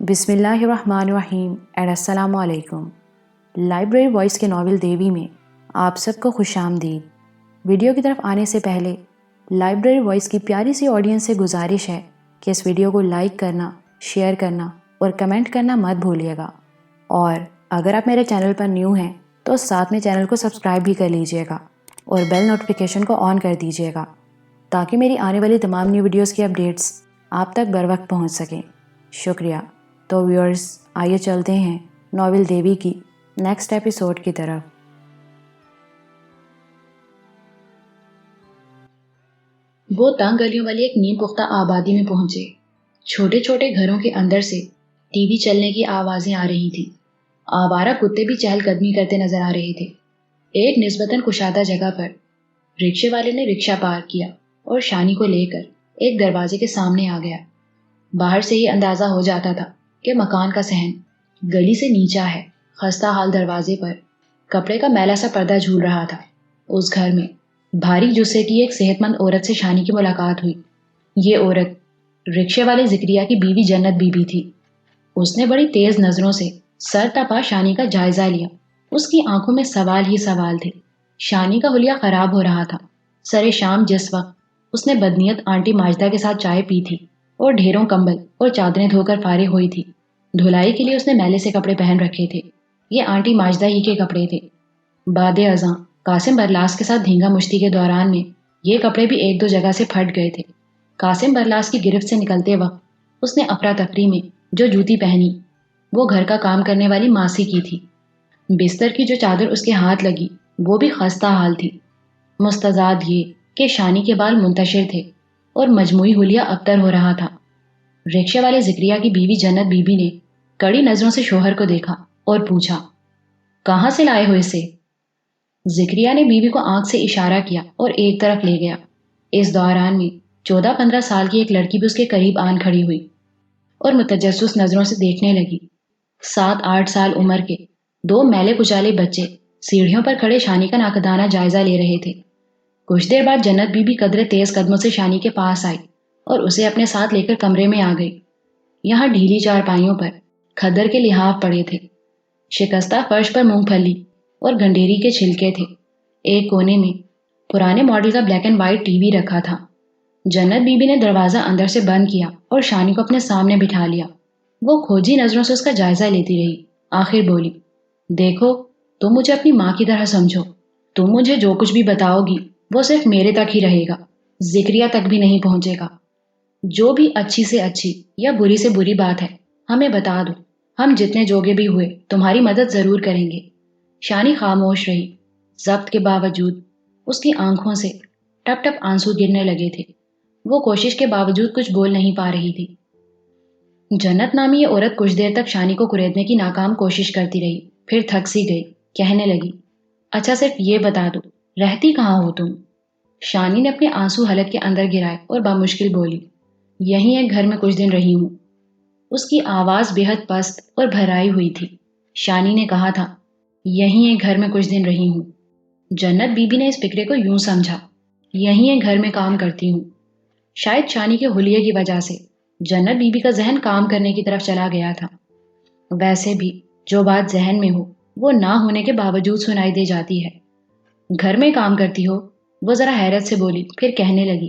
بسم اللہ الرحمن الرحیم اینڈ السلام علیکم۔ لائبریری وائس کے ناول دیوی میں آپ سب کو خوش آمدید۔ ویڈیو کی طرف آنے سے پہلے لائبریری وائس کی پیاری سی آڈینس سے گزارش ہے کہ اس ویڈیو کو لائک کرنا، شیئر کرنا اور کمنٹ کرنا مت بھولیے گا، اور اگر آپ میرے چینل پر نیو ہیں تو ساتھ میں چینل کو سبسکرائب بھی کر لیجئے گا اور بیل نوٹیفیکیشن کو آن کر دیجئے گا تاکہ میری آنے والی تمام نیو ویڈیوز کی اپڈیٹس آپ تک بر وقت پہنچ سکیں۔ شکریہ۔ تو ویورز، آئیے چلتے ہیں ناول دیوی کی نیکسٹ ایپیسوڈ کی طرف۔ وہ تنگ گلیوں والی ایک نیم پختہ آبادی میں پہنچے۔ چھوٹے چھوٹے گھروں کے اندر سے ٹی وی چلنے کی آوازیں آ رہی تھیں۔ آوارہ کتے بھی چہل قدمی کرتے نظر آ رہے تھے۔ ایک نسبتاً کشادہ جگہ پر رکشے والے نے رکشہ پارک کیا اور شانی کو لے کر ایک دروازے کے سامنے آ گیا۔ باہر سے ہی اندازہ ہو جاتا تھا کہ مکان کا صحن گلی سے نیچا ہے۔ خستہ حال دروازے پر کپڑے کا میلا سا پردہ جھول رہا تھا۔ اس گھر میں بھاری جثے کی ایک صحت مند عورت سے شانی کی ملاقات ہوئی۔ یہ عورت رکشے والے ذکریہ کی بیوی جنت بی بی تھی۔ اس نے بڑی تیز نظروں سے سر تپا شانی کا جائزہ لیا۔ اس کی آنکھوں میں سوال ہی سوال تھے۔ شانی کا حلیہ خراب ہو رہا تھا۔ سرے شام جس وقت اس نے بدنیت آنٹی ماجدہ کے ساتھ چائے پی تھی اور ڈھیروں کمبل اور چادریں دھو کر فارغ ہوئی تھی، دھلائی کے لیے اس نے میلے سے کپڑے پہن رکھے تھے۔ یہ آنٹی ماجدہ ہی کے کپڑے تھے۔ بعد ازاں قاسم برلاس کے ساتھ دھینگا مشتی کے دوران میں یہ کپڑے بھی ایک دو جگہ سے پھٹ گئے تھے۔ قاسم برلاس کی گرفت سے نکلتے وقت اس نے افراتفری میں جو جوتی پہنی وہ گھر کا کام کرنے والی ماسی کی تھی۔ بستر کی جو چادر اس کے ہاتھ لگی وہ بھی خستہ حال تھی۔ مستزاد یہ کہ شانی کے بال منتشر تھے اور مجموعی حلیہ ابتر ہو رہا تھا۔ رکشے والے ذکریہ کی بیوی جنت بی بی نے کڑی نظروں سے شوہر کو دیکھا اور پوچھا، کہاں سے لائے ہو اسے؟ ذکریہ نے بیوی کو آنکھ سے اشارہ کیا اور ایک طرف لے گیا۔ اس دوران میں 14-15 سال کی ایک لڑکی بھی اس کے قریب آن کھڑی ہوئی اور متجسس نظروں سے دیکھنے لگی۔ 7-8 سال عمر کے دو میلے کچالے بچے سیڑھیوں پر کھڑے شانی کا ناقدانہ جائزہ لے رہے تھے۔ کچھ دیر بعد جنت بی بی قدرے تیز قدموں سے شانی کے پاس آئی اور اسے اپنے ساتھ لے کر کمرے میں آ گئی۔ یہاں ڈھیلی چارپائیوں پر کھدر کے لحاف پڑے تھے۔ شکستہ فرش پر مونگ پھلی اور گنڈیری کے چھلکے تھے۔ ایک کونے میں پرانے ماڈل کا black and white T V رکھا تھا۔ جنت بی بی نے دروازہ اندر سے بند کیا اور شانی کو اپنے سامنے بٹھا لیا۔ وہ کھوجی نظروں سے اس کا جائزہ لیتی رہی۔ آخر بولی، دیکھو، تم مجھے اپنی ماں کی طرح سمجھو۔ تم مجھے جو کچھ بھی بتاؤ گی وہ صرف میرے تک ہی رہے گا، ذکریہ تک بھی نہیں پہنچے گا۔ جو بھی اچھی سے اچھی یا بری سے بری بات ہے ہمیں بتا دو، ہم جتنے جوگے بھی ہوئے تمہاری مدد ضرور کریں گے۔ شانی خاموش رہی۔ ضبط کے باوجود اس کی آنکھوں سے ٹپ ٹپ آنسو گرنے لگے تھے۔ وہ کوشش کے باوجود کچھ بول نہیں پا رہی تھی۔ جنت نامی یہ عورت کچھ دیر تک شانی کو کریدنے کی ناکام کوشش کرتی رہی، پھر تھک سی گئی۔ کہنے لگی، اچھا صرف یہ بتا دو، رہتی کہاں ہو تم؟ شانی نے اپنے آنسو حلق کے اندر گرائے اور بامشکل بولی، یہیں ایک گھر میں کچھ دن رہی ہوں۔ اس کی آواز بے حد پست اور بھرائی ہوئی تھی۔ شانی نے کہا تھا، یہیں ایک گھر میں کچھ دن رہی ہوں۔ جنت بی بی نے اس فکرے کو یوں سمجھا، یہیں ایک گھر میں کام کرتی ہوں۔ شاید شانی کے حلیے کی وجہ سے جنت بی بی کا ذہن کام کرنے کی طرف چلا گیا تھا۔ ویسے بھی جو بات ذہن میں ہو وہ نہ ہونے کے باوجود سنائی دے جاتی ہے۔ گھر میں کام کرتی ہو؟ وہ ذرا حیرت سے بولی، پھر کہنے لگی،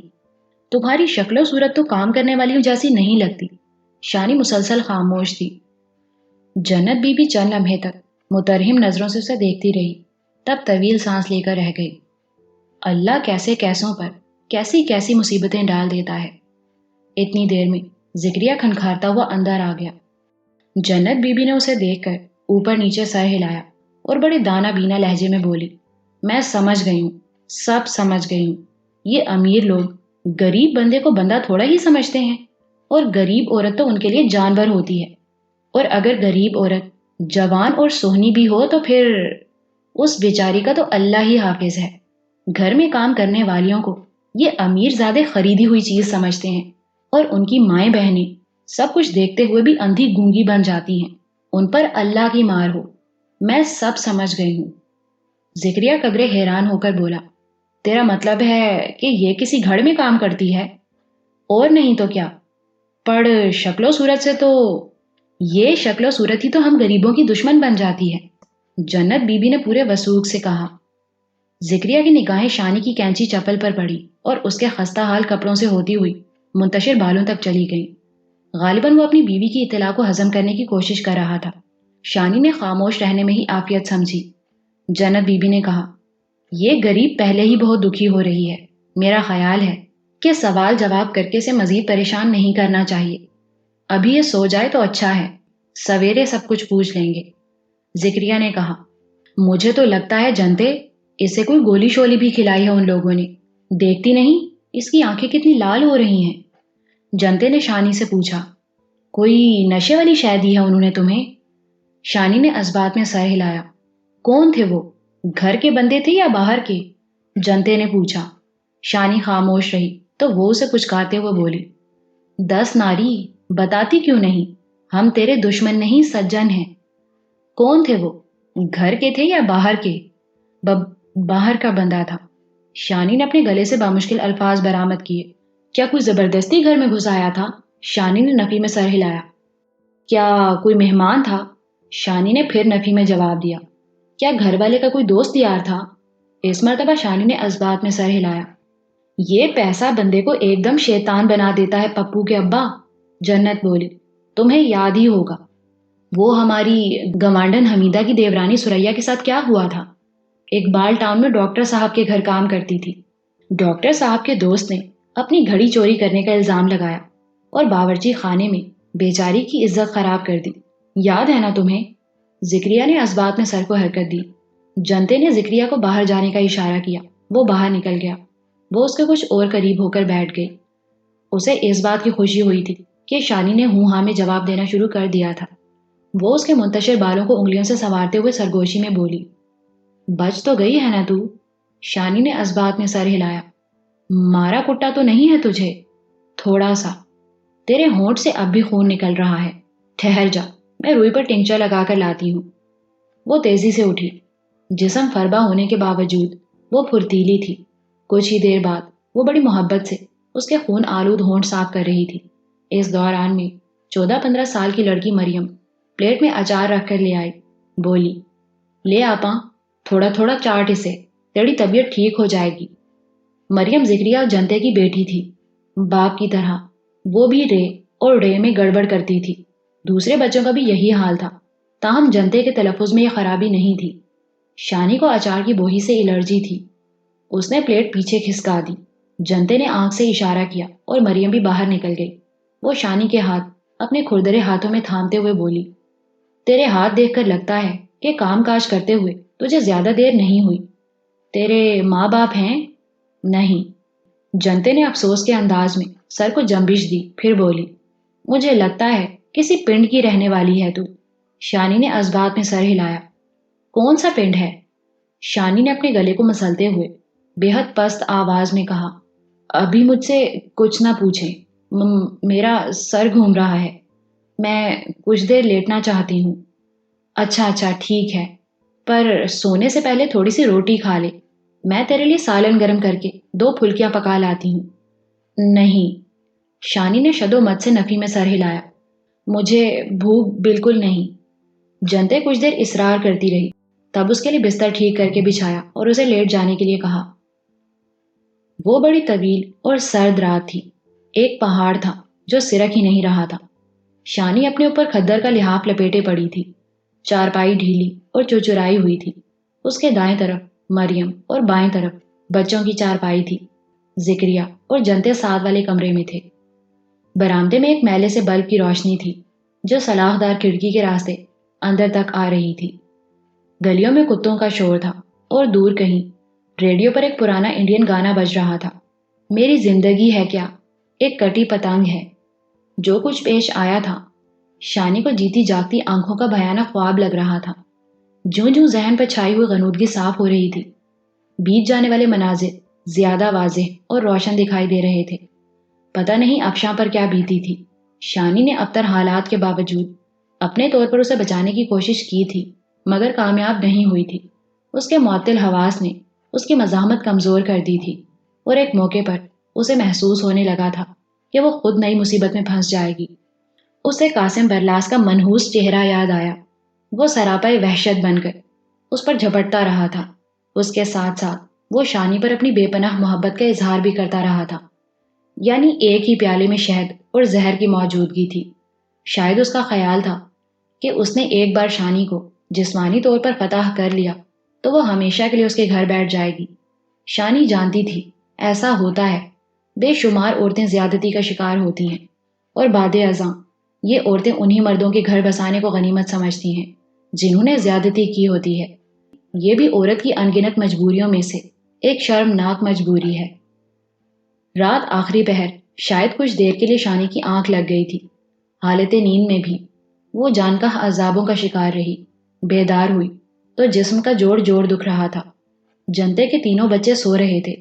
تمہاری شکل و صورت تو کام کرنے والیوں جیسی نہیں لگتی۔ شانی مسلسل خاموش تھی۔ جنت بی بی چند لمحے تک مترہم نظروں سے اسے دیکھتی رہی، تب طویل سانس لے کر رہ گئی۔ اللہ کیسے کیسوں پر کیسی کیسی مصیبتیں ڈال دیتا ہے۔ اتنی دیر میں ذکریہ کھنکھارتا ہوا اندر آ گیا۔ جنت بی بی نے اسے دیکھ کر اوپر نیچے سر ہلایا اور بڑے دانا بینا لہجے میں بولی، میں سمجھ گئی ہوں، سب سمجھ گئی ہوں۔ یہ امیر لوگ غریب بندے کو بندہ تھوڑا ہی سمجھتے ہیں، اور غریب عورت تو ان کے لیے جانور ہوتی ہے، اور اگر غریب عورت جوان اور سہنی بھی ہو تو پھر اس بیچاری کا تو اللہ ہی حافظ ہے۔ گھر میں کام کرنے والیوں کو یہ امیر زادے خریدی ہوئی چیز سمجھتے ہیں، اور ان کی مائیں بہنیں سب کچھ دیکھتے ہوئے بھی اندھی گونگی بن جاتی ہیں۔ ان پر اللہ کی مار ہو۔ میں سب سمجھ گئی ہوں۔ ذکریہ قدرے حیران ہو کر بولا، تیرا مطلب ہے کہ یہ کسی گھر میں کام کرتی ہے؟ اور نہیں تو کیا، پڑھ شکل و صورت سے تو یہ شکل و صورت ہی تو ہم غریبوں کی دشمن بن جاتی ہے، جنت بی بی نے پورے وسوخ سے کہا۔ ذکریہ کی نگاہیں شانی کی کینچی چپل پر پڑی اور اس کے خستہ حال کپڑوں سے ہوتی ہوئی منتشر بالوں تک چلی گئیں۔ غالباً وہ اپنی بیوی کی اطلاع کو ہضم کرنے کی کوشش کر رہا تھا۔ شانی نے خاموش رہنے میں ہی عافیت سمجھی۔ جنت بی بی نے کہا، یہ غریب پہلے ہی بہت دکھی ہو رہی ہے، میرا خیال ہے کہ سوال جواب کر کے اسے مزید پریشان نہیں کرنا چاہیے۔ ابھی یہ سو جائے تو اچھا ہے، سویرے سب کچھ پوچھ لیں گے۔ ذکریہ نے کہا، مجھے تو لگتا ہے جنتے اسے کوئی گولی شولی بھی کھلائی ہے ان لوگوں نے، دیکھتی نہیں اس کی آنکھیں کتنی لال ہو رہی ہیں۔ جنتے نے شانی سے پوچھا، کوئی نشے والی شے دی ہے انہوں نے تمہیں؟ شانی نے اثبات میں سر ہلایا۔ کون تھے وہ، گھر کے بندے تھے یا باہر کے؟ جنتے نے پوچھا۔ شانی خاموش رہی تو وہ اسے پچکارتے ہوئے بولی، 10 ناری، بتاتی کیوں نہیں؟ ہم تیرے دشمن نہیں سجن ہیں۔ کون تھے وہ، گھر کے تھے یا باہر کے؟ باہر کا بندہ تھا۔ شانی نے اپنے گلے سے بامشکل الفاظ برآمد کیے۔ کیا کوئی زبردستی گھر میں گھس آیا تھا؟ شانی نے نفی میں سر ہلایا۔ کیا کوئی مہمان تھا؟ شانی نے پھر نفی میں جواب دیا۔ کیا گھر والے کا کوئی دوست یار تھا؟ اس مرتبہ شانی نے اثبات میں سر ہلایا۔ یہ پیسہ بندے کو ایک دم شیطان بنا دیتا ہے پپو کے ابا، جنت بولی۔ تمہیں یاد ہی ہوگا وہ ہماری گوانڈن حمیدہ کی دیورانی سریا کے ساتھ کیا ہوا تھا۔ اقبال ٹاؤن میں ڈاکٹر صاحب کے گھر کام کرتی تھی۔ ڈاکٹر صاحب کے دوست نے اپنی گھڑی چوری کرنے کا الزام لگایا اور باورچی خانے میں بیچاری کی عزت خراب کر دی۔ یاد ہے نا تمہیں؟ ذکریہ نے اثبات میں سر کو حرکت دی۔ جنتے نے ذکریہ کو باہر جانے کا اشارہ کیا۔ وہ باہر نکل گیا۔ وہ اس کے کچھ اور قریب ہو کر بیٹھ گئی۔ اسے اس بات کی خوشی ہوئی تھی کہ شانی نے ہوں ہاں میں جواب دینا شروع کر دیا تھا۔ وہ اس کے منتشر بالوں کو انگلیوں سے سنوارتے ہوئے سرگوشی میں بولی، بچ تو گئی ہے نا تو؟ شانی نے اثبات میں سر ہلایا۔ مارا کٹا تو نہیں ہے تجھے؟ تھوڑا سا۔ تیرے ہونٹ سے اب بھی خون نکل رہا ہے، ٹھہر جا، میں روئی پر ٹنکچر لگا کر لاتی ہوں۔ وہ تیزی سے اٹھی۔ جسم فربا ہونے کے باوجود وہ پھرتیلی تھی۔ کچھ ہی دیر بعد وہ بڑی محبت سے اس کے خون آلود ہونٹ صاف کر رہی تھی۔ اس دوران میں 14-15 سال کی لڑکی مریم پلیٹ میں اچار رکھ کر لے آئی۔ بولی، لے آپا، تھوڑا تھوڑا چاٹ اسے، تیری طبیعت ٹھیک ہو جائے گی۔ مریم ذکریہ اور جنتے کی بیٹی تھی، باپ کی طرح۔ وہ بھی رے اور ڑے میں گڑبڑ کرتی تھی۔ دوسرے بچوں کا بھی یہی حال تھا، تاہم جنتے کے تلفظ میں یہ خرابی نہیں تھی۔ شانی کو اچار کی بوہی سے الرجی تھی۔ اس نے پلیٹ پیچھے کھسکا دی۔ جنتے نے آنکھ سے اشارہ کیا اور مریم بھی باہر نکل گئی۔ وہ شانی کے ہاتھ اپنے کھردرے ہاتھوں میں تھامتے ہوئے بولی، تیرے ہاتھ دیکھ کر لگتا ہے کہ کام کاج کرتے ہوئے تجھے زیادہ دیر نہیں ہوئی۔ تیرے ماں باپ ہیں؟ نہیں۔ جنتے نے افسوس کے انداز میں سر کو جنبش دی، پھر بولی، مجھے لگتا ہے کسی پنڈ کی رہنے والی ہے تو۔ شانی نے اثبات میں سر ہلایا۔ کون سا پنڈ ہے؟ شانی نے اپنے گلے کو مسلتے ہوئے بے حد پست آواز میں کہا، ابھی مجھ سے کچھ نہ پوچھیں، میرا سر گھوم رہا ہے، میں کچھ دیر لیٹنا چاہتی ہوں۔ اچھا ٹھیک ہے، پر سونے سے پہلے تھوڑی سی روٹی کھا لے، میں تیرے لیے سالن گرم کر کے 2 پھلکیاں پکا لاتی ہوں۔ نہیں۔ شانی نے شد و مت سے نفی میں سر ہلایا۔ مجھے بھوک بالکل نہیں۔ جنتے کچھ دیر اصرار کرتی رہی، تب اس کے لیے بستر ٹھیک کر کے بچھایا اور اسے لیٹ جانے کے لیے کہا۔ وہ بڑی طویل اور سرد رات تھی۔ ایک پہاڑ تھا جو سرک ہی نہیں رہا تھا۔ شانی اپنے اوپر کھدر کا لحاف لپیٹے پڑی تھی۔ چارپائی ڈھیلی اور چرچرائی ہوئی تھی۔ اس کے دائیں طرف مریم اور بائیں طرف بچوں کی چارپائی تھی۔ ذکریہ اور جنتے ساتھ والے کمرے میں تھے۔ برآمدے میں ایک میلے سے بلب کی روشنی تھی جو سلاخ دار کھڑکی کے راستے اندر تک آ رہی تھی۔ گلیوں میں کتوں کا شور تھا اور دور کہیں ریڈیو پر ایک پرانا انڈین گانا بج رہا تھا، میری زندگی ہے کیا ایک کٹی پتنگ ہے۔ جو کچھ پیش آیا تھا شانی کو جیتی جاگتی آنکھوں کا بھیانک خواب لگ رہا تھا۔ جوں جوں ذہن پر چھائی ہوئی غنودگی صاف ہو رہی تھی، بیت جانے والے مناظر زیادہ واضح اور روشن دکھائی دے رہے تھے۔ پتہ نہیں افشاں پر کیا بیتی تھی۔ شانی نے ابتر حالات کے باوجود اپنے طور پر اسے بچانے کی کوشش کی تھی، مگر کامیاب نہیں ہوئی تھی۔ اس کے معطل حواس نے اس کی مزاحمت کمزور کر دی تھی اور ایک موقع پر اسے محسوس ہونے لگا تھا کہ وہ خود نئی مصیبت میں پھنس جائے گی۔ اسے قاسم برلاس کا منحوس چہرہ یاد آیا۔ وہ سراپا وحشت بن کر اس پر جھپٹتا رہا تھا۔ اس کے ساتھ ساتھ وہ شانی پر اپنی بے پناہ محبت کا اظہار بھی کرتا رہا تھا۔ یعنی ایک ہی پیالے میں شہد اور زہر کی موجودگی تھی۔ شاید اس کا خیال تھا کہ اس نے ایک بار شانی کو جسمانی طور پر فتح کر لیا تو وہ ہمیشہ کے لیے اس کے گھر بیٹھ جائے گی۔ شانی جانتی تھی ایسا ہوتا ہے، بے شمار عورتیں زیادتی کا شکار ہوتی ہیں، اور بعد ازاں یہ عورتیں انہی مردوں کے گھر بسانے کو غنیمت سمجھتی ہیں جنہوں نے زیادتی کی ہوتی ہے۔ یہ بھی عورت کی انگنت مجبوریوں میں سے ایک شرمناک مجبوری ہے۔ رات آخری پہر شاید کچھ دیر کے لیے شانی کی آنکھ لگ گئی تھی۔ حالت نیند میں بھی وہ جانکہ عذابوں کا شکار رہی۔ بیدار ہوئی تو جسم کا جوڑ جوڑ دکھ رہا تھا۔ جنتے کے تینوں بچے سو رہے تھے۔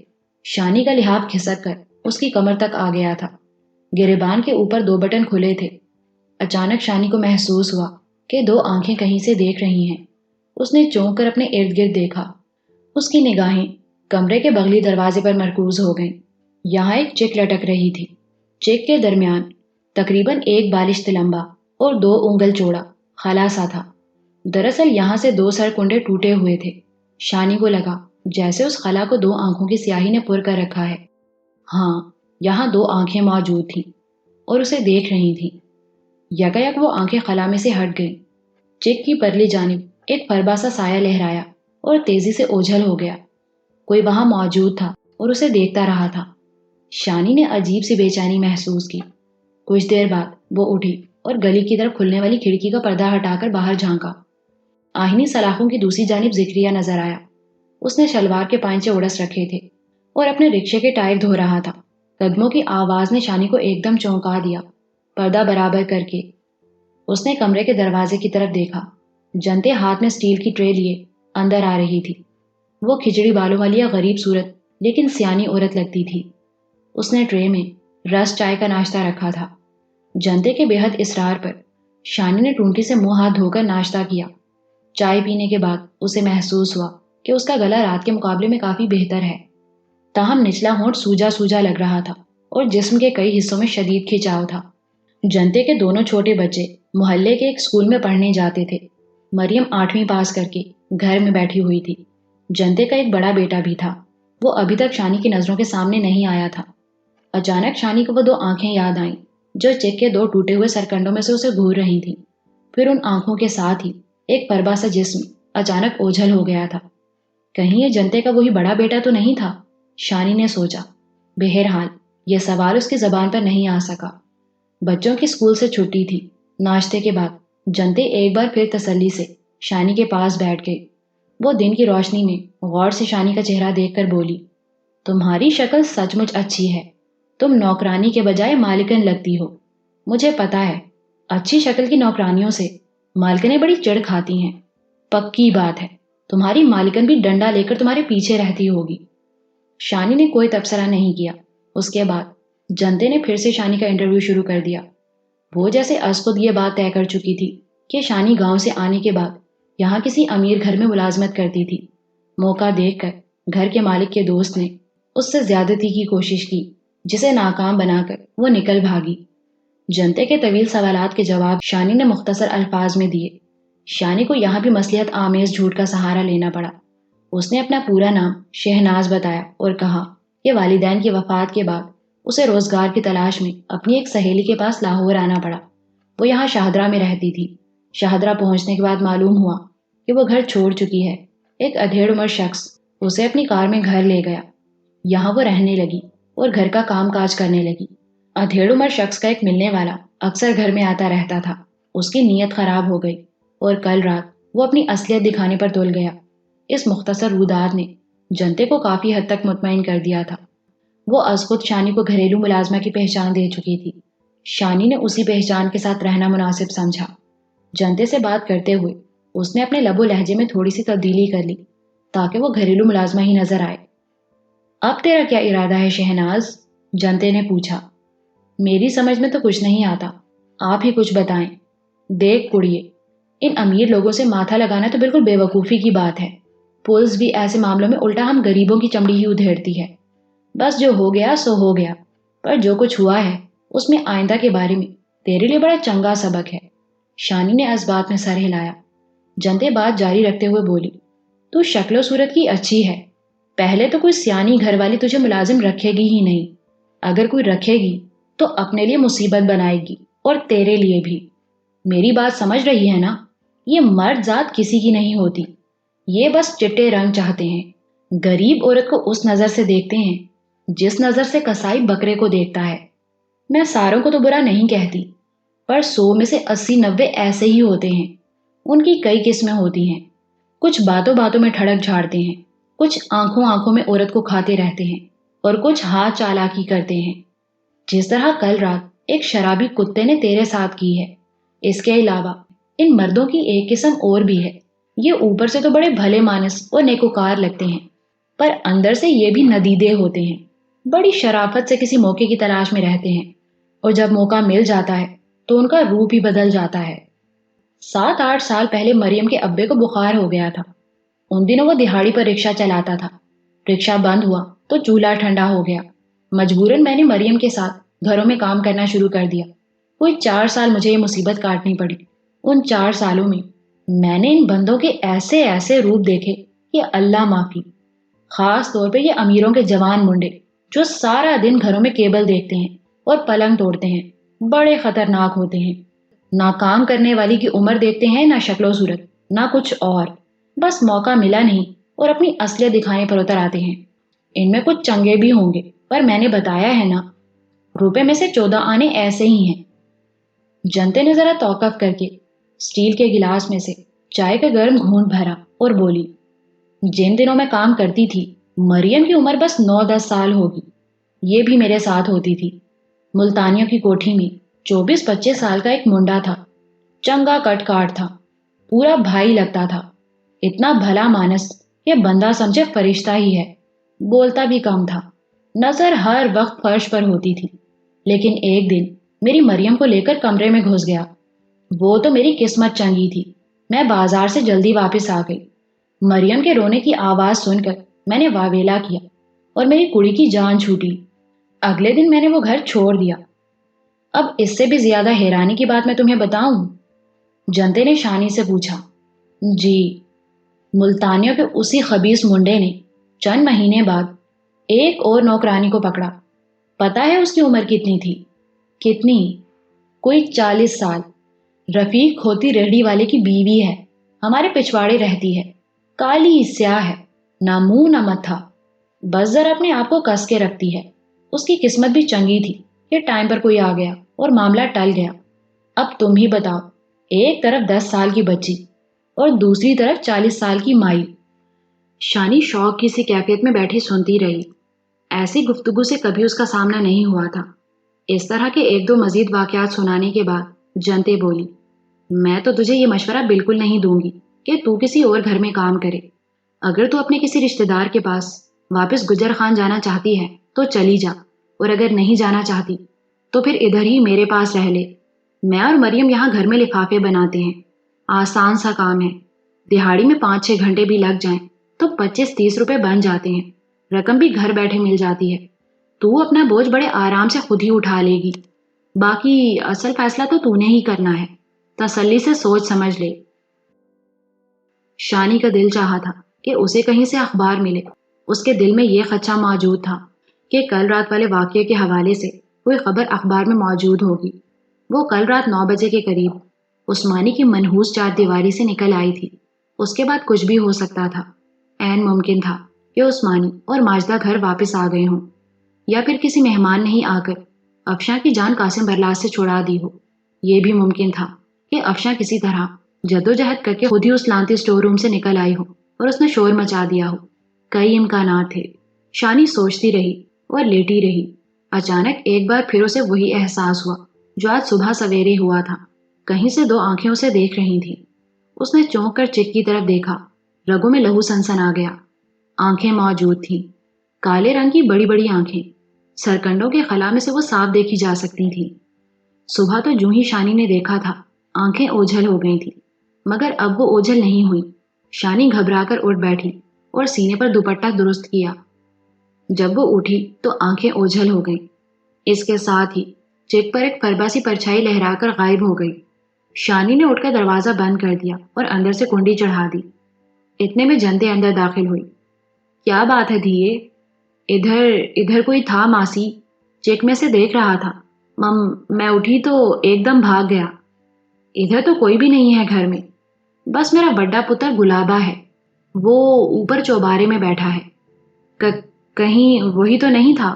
شانی کا لحاف کھسک کر اس کی کمر تک آ گیا تھا۔ گریبان کے اوپر 2 بٹن کھلے تھے۔ اچانک شانی کو محسوس ہوا کہ 2 آنکھیں کہیں سے دیکھ رہی ہیں۔ اس نے چونک کر اپنے ارد گرد دیکھا۔ اس کی نگاہیں کمرے کے بغلی دروازے پر مرکوز ہو گئیں۔ یہاں ایک چک لٹک رہی تھی۔ چک کے درمیان تقریباً 1 بالشت لمبا اور 2 انگل چوڑا خلا سا تھا۔ دراصل یہاں سے 2 سر کنڈے ٹوٹے ہوئے تھے۔ شانی کو لگا جیسے اس خلا کو 2 آنکھوں کی سیاہی نے پر کر رکھا ہے۔ ہاں، یہاں 2 آنکھیں موجود تھیں اور اسے دیکھ رہی تھیں۔ یکایک وہ آنکھیں خلا میں سے ہٹ گئیں۔ چک کی پرلی جانب ایک پربا سا سایہ لہرایا اور تیزی سے اوجھل ہو گیا۔ کوئی وہاں موجود تھا اور اسے دیکھتا رہا تھا۔ شانی نے عجیب سی بے چینی محسوس کی۔ کچھ دیر بعد وہ اٹھی اور گلی کی طرف کھلنے والی کھڑکی کا پردہ ہٹا کر باہر جھانکا۔ آہنی سلاخوں کی دوسری جانب ذکریہ نظر آیا۔ اس نے شلوار کے پائنچے اڑس رکھے تھے اور اپنے رکشے کے ٹائر دھو رہا تھا۔ قدموں کی آواز نے شانی کو ایک دم چونکا دیا۔ پردہ برابر کر کے اس نے کمرے کے دروازے کی طرف دیکھا۔ جنتے ہاتھ میں اسٹیل کی ٹرے لیے اندر آ رہی تھی۔ وہ کھچڑی بالوں والی غریب صورت لیکن سیانی عورت لگتی تھی۔ اس نے ٹرے میں رس چائے کا ناشتہ رکھا تھا۔ جنتے کے بے حد اصرار پر شانی نے ٹونٹی سے منہ ہاتھ دھو کر ناشتہ کیا۔ چائے پینے کے بعد اسے محسوس ہوا کہ اس کا گلا رات کے مقابلے میں کافی بہتر ہے۔ تاہم نچلا ہونٹ سوجا سوجا لگ رہا تھا اور جسم کے کئی حصوں میں شدید کھچاؤ تھا۔ جنتے کے دونوں چھوٹے بچے محلے کے ایک اسکول میں پڑھنے جاتے تھے۔ مریم 8ویں پاس کر کے گھر میں بیٹھی ہوئی تھی۔ جنتے کا ایک بڑا بیٹا بھی تھا۔ وہ ابھی تک شانی کی نظروں کے سامنے نہیں آیا تھا۔ اچانک شانی کو وہ 2 آنکھیں یاد آئیں جو چک کے 2 ٹوٹے ہوئے سرکنڈوں میں سے اسے گھور رہی تھیں۔ پھر ان آنکھوں کے ساتھ ہی ایک پربا سا جسم اچانک اوجھل ہو گیا تھا۔ کہیں یہ جنتے کا وہی بڑا بیٹا تو نہیں تھا؟ شانی نے سوچا۔ بہرحال یہ سوال اس کی زبان پر نہیں آ سکا۔ بچوں کی اسکول سے چھٹی تھی۔ ناشتے کے بعد جنتے ایک بار پھر تسلی سے شانی کے پاس بیٹھ گئی۔ وہ دن کی روشنی میں غور سے شانی کا چہرہ دیکھ کر بولی، تمہاری شکل سچ مچ اچھی ہے۔ تم نوکرانی کے بجائے مالکن لگتی ہو۔ مجھے پتا ہے اچھی شکل کی نوکرانیوں سے مالکنیں بڑی چڑ کھاتی ہیں۔ پکی بات ہے تمہاری مالکن بھی ڈنڈا لے کر تمہارے پیچھے رہتی ہوگی۔ شانی نے کوئی تبصرہ نہیں کیا۔ اس کے بعد جنتے نے پھر سے شانی کا انٹرویو شروع کر دیا۔ وہ جیسے از خود یہ بات طے کر چکی تھی کہ شانی گاؤں سے آنے کے بعد یہاں کسی امیر گھر میں ملازمت کرتی تھی۔ موقع دیکھ کر گھر کے مالک کے دوست نے اس سے زیادتی کی کوشش کی جسے ناکام بنا کر وہ نکل بھاگی۔ جنتے کے طویل سوالات کے جواب شانی نے مختصر الفاظ میں دیے۔ شانی کو یہاں بھی مصلحت آمیز جھوٹ کا سہارا لینا پڑا۔ اس نے اپنا پورا نام شہناز بتایا اور کہا کہ والدین کی وفات کے بعد اسے روزگار کی تلاش میں اپنی ایک سہیلی کے پاس لاہور آنا پڑا۔ وہ یہاں شاہدرہ میں رہتی تھی۔ شاہدرہ پہنچنے کے بعد معلوم ہوا کہ وہ گھر چھوڑ چکی ہے۔ ایک ادھیڑ عمر شخص اسے اپنی کار میں گھر لے گیا۔ یہاں وہ رہنے لگی اور گھر کا کام کاج کرنے لگی۔ ادھیڑ عمر شخص کا ایک ملنے والا اکثر گھر میں آتا رہتا تھا۔ اس کی نیت خراب ہو گئی اور کل رات وہ اپنی اصلیت دکھانے پر تل گیا۔ اس مختصر روداد نے جنتے کو کافی حد تک مطمئن کر دیا تھا۔ وہ از خود شانی کو گھریلو ملازمہ کی پہچان دے چکی تھی۔ شانی نے اسی پہچان کے ساتھ رہنا مناسب سمجھا۔ جنتے سے بات کرتے ہوئے اس نے اپنے لب و لہجے میں تھوڑی سی تبدیلی کر لی تاکہ وہ گھریلو ملازمہ ہی نظر آئے۔ اب تیرا کیا ارادہ ہے شہناز؟ جنتے نے پوچھا۔ میری سمجھ میں تو کچھ نہیں آتا، آپ ہی کچھ بتائیں۔ دیکھ کڑیے، ان امیر لوگوں سے ماتھا لگانا تو بالکل بے وقوفی کی بات ہے۔ پولیس بھی ایسے معاملوں میں الٹا ہم غریبوں کی چمڑی ہی ادھیڑتی ہے۔ بس جو ہو گیا سو ہو گیا، پر جو کچھ ہوا ہے اس میں آئندہ کے بارے میں تیرے لیے بڑا چنگا سبق ہے۔ شانی نے اس بات میں سر ہلایا۔ جنتے بات جاری رکھتے ہوئے بولی، تو شکل و صورت کی اچھی ہے، پہلے تو کوئی سیانی گھر والی تجھے ملازم رکھے گی ہی نہیں، اگر کوئی رکھے گی تو اپنے لیے مصیبت بنائے گی اور تیرے لیے بھی۔ میری بات سمجھ رہی ہے نا؟ یہ مرد ذات کسی کی نہیں ہوتی، یہ بس چٹے رنگ چاہتے ہیں، غریب عورت کو اس نظر سے دیکھتے ہیں جس نظر سے کسائی بکرے کو دیکھتا ہے۔ میں ساروں کو تو برا نہیں کہتی، پر 100 میں سے 80-90 ایسے ہی ہوتے ہیں۔ ان کی کئی قسمیں ہوتی ہیں، کچھ باتوں باتوں میں ٹھڑک جھاڑتے ہیں، کچھ آنکھوں آنکھوں میں عورت کو کھاتے رہتے ہیں، اور کچھ ہاتھ چالاکی کرتے ہیں، جس طرح کل رات ایک شرابی کتے نے تیرے ساتھ کی ہے۔ اس کے علاوہ ان مردوں کی ایک قسم اور بھی ہے، یہ اوپر سے تو بڑے بھلے مانس اور نیکوکار لگتے ہیں، پر اندر سے یہ بھی ندیدے ہوتے ہیں، بڑی شرافت سے کسی موقع کی تلاش میں رہتے ہیں، اور جب موقع مل جاتا ہے تو ان کا روپ ہی بدل جاتا ہے۔ 7-8 سال پہلے مریم کے ابے کو بخار ہو گیا تھا۔ ان دنوں وہ دہاڑی پر رکشہ چلاتا تھا، رکشہ بند ہوا تو چولہا ٹھنڈا ہو گیا، مجبوراً میں نے مریم کے ساتھ گھروں میں کام کرنا شروع کر دیا۔ کوئی 4 سال مجھے یہ مصیبت کاٹنی پڑی۔ ان 4 سالوں میں میں نے ان بندوں کے ایسے ایسے روپ دیکھے کہ اللہ معافی، خاص طور پہ یہ امیروں کے جوان منڈے جو سارا دن گھروں میں کیبل دیکھتے ہیں اور پلنگ توڑتے ہیں، بڑے خطرناک ہوتے ہیں۔ نہ کام کرنے والی کی عمر دیکھتے ہیں، نہ شکل و صورت، نہ کچھ اور، بس موقع ملا نہیں اور اپنی اصلیت دکھانے پر اتر آتے ہیں۔ ان میں کچھ چنگے بھی ہوں گے، پر میں نے بتایا ہے نا، روپے میں سے 14 آنے ایسے ہی ہیں۔ جنتے نے ذرا توقف کر کے اسٹیل کے گلاس میں سے چائے کا گرم گھونٹ بھرا اور بولی، جن دنوں میں کام کرتی تھی مریم کی عمر بس 9-10 سال ہوگی، یہ بھی میرے ساتھ ہوتی تھی۔ ملتانیوں کی کوٹھی میں 24-25 سال کا ایک منڈا تھا، چنگا کٹ کاٹ تھا، پورا بھائی لگتا تھا، اتنا بھلا مانس کہ بندہ سمجھے فرشتہ ہی ہے، بولتا بھی کم تھا، نظر ہر وقت فرش پر ہوتی تھی۔ لیکن ایک دن میری مریم کو لے کر کمرے میں گھس گیا۔ وہ تو میری قسمت چنگی تھی، میں بازار سے جلدی واپس آ گئی۔ مریم کے رونے کی آواز سن کر میں نے واویلا کیا اور میری کڑی کی جان چھوٹی۔ اگلے دن میں نے وہ گھر چھوڑ دیا۔ اب اس سے بھی زیادہ حیرانی کی بات میں تمہیں بتاؤں؟ جنتے نے شانی سے پوچھا۔ جی۔ ملتانیوں کے اسی خبیث منڈے نے چند مہینے بعد ایک اور نوکرانی کو پکڑا۔ پتا ہے اس کی عمر کتنی تھی؟ کتنی؟ کوئی 40 سال۔ رفیق کھوتی ریہڑی والے کی بیوی ہے، ہمارے پچھواڑے رہتی ہے، کالی سیاہ ہے، نہ منہ نہ متھا، بس ذرا اپنے آپ کو کس کے رکھتی ہے۔ اس کی قسمت بھی چنگی تھی کہ ٹائم پر کوئی آ گیا اور معاملہ ٹل گیا۔ اب تم ہی بتاؤ، ایک طرف 10 سال کی بچی اور دوسری طرف 40 سال کی مائی۔ شانی شوق کی سی کیفیت میں بیٹھی سنتی رہی۔ ایسی گفتگو سے کبھی اس کا سامنا نہیں ہوا تھا۔ اس طرح کے 1-2 مزید واقعات سنانے کے بعد جنتے بولی، میں تو تجھے یہ مشورہ بالکل نہیں دوں گی کہ تو کسی اور گھر میں کام کرے۔ اگر تو اپنے کسی رشتہ دار کے پاس واپس گجر خان جانا چاہتی ہے تو چلی جا، اور اگر نہیں جانا چاہتی تو پھر ادھر ہی میرے پاس رہ لے۔ میں اور مریم یہاں گھر میں لفافے بناتے ہیں، آسان سا کام ہے، دہاڑی میں 5-6 گھنٹے بھی لگ جائیں تو 25-30 روپے بن جاتے ہیں، رقم بھی گھر بیٹھے مل جاتی ہے۔ تو اپنا بوجھ بڑے آرام سے خود ہی اٹھا لے گی، باقی اصل فیصلہ تو نے ہی کرنا ہے، تسلی سے سوچ سمجھ لے۔ شانی کا دل چاہا تھا کہ اسے کہیں سے اخبار ملے۔ اس کے دل میں یہ خدشہ موجود تھا کہ کل رات والے واقعے کے حوالے سے کوئی خبر اخبار میں موجود ہوگی۔ وہ کل رات 9 بجے کے قریب عثمانی کی منحوس 4 دیواری سے نکل آئی تھی۔ اس کے بعد کچھ بھی ہو سکتا تھا۔ عین ممکن تھا کہ عثمانی اور ماجدہ گھر واپس آ گئے ہوں، یا پھر کسی مہمان نے ہی آ کر افشاں کی جان قاسم برلاس سے چھڑا دی ہو۔ یہ بھی ممکن تھا کہ افشاں کسی طرح جدوجہد کر کے خود ہی اس لانتی اسٹور روم سے نکل آئی ہو اور اس نے شور مچا دیا ہو۔ کئی امکانات تھے۔ شانی سوچتی رہی اور لیٹی رہی۔ اچانک ایک بار پھر اسے وہی احساس ہوا جو آج صبح سویرے ہوا تھا۔ کہیں سے 2 آنکھیں اسے دیکھ رہی تھیں۔ اس نے چونک کر چک کی طرف دیکھا۔ رگوں میں لہو سنسن آ گیا۔ آنکھیں موجود تھیں، کالے رنگ کی بڑی بڑی آنکھیں، سرکنڈوں کے خلا میں سے وہ صاف دیکھی جا سکتی تھی۔ صبح تو جو ہی شانی نے دیکھا تھا آنکھیں اوجھل ہو گئی تھیں، مگر اب وہ اوجھل نہیں ہوئی۔ شانی گھبرا کر اٹھ بیٹھی اور سینے پر دوپٹہ درست کیا۔ جب وہ اٹھی تو آنکھیں اوجھل ہو گئیں۔ اس کے ساتھ ہی چیک پر ایک پربا سی پرچھائی لہرا کر غائب ہو گئی۔ شانی نے اٹھ کر دروازہ بند کر دیا اور اندر سے کنڈی چڑھا دی۔ اتنے میں جنتے اندر داخل ہوئی۔ کیا بات ہے دھیے؟ ادھر کوئی تھا ماسی؟ چیک میں سے دیکھ رہا تھا۔ میں اٹھی تو ایک دم بھاگ گیا۔ ادھر تو کوئی بھی نہیں ہے گھر میں، بس میرا بڑا پتر گلابا ہے، وہ اوپر چوبارے میں بیٹھا ہے۔ کہیں وہی تو نہیں تھا؟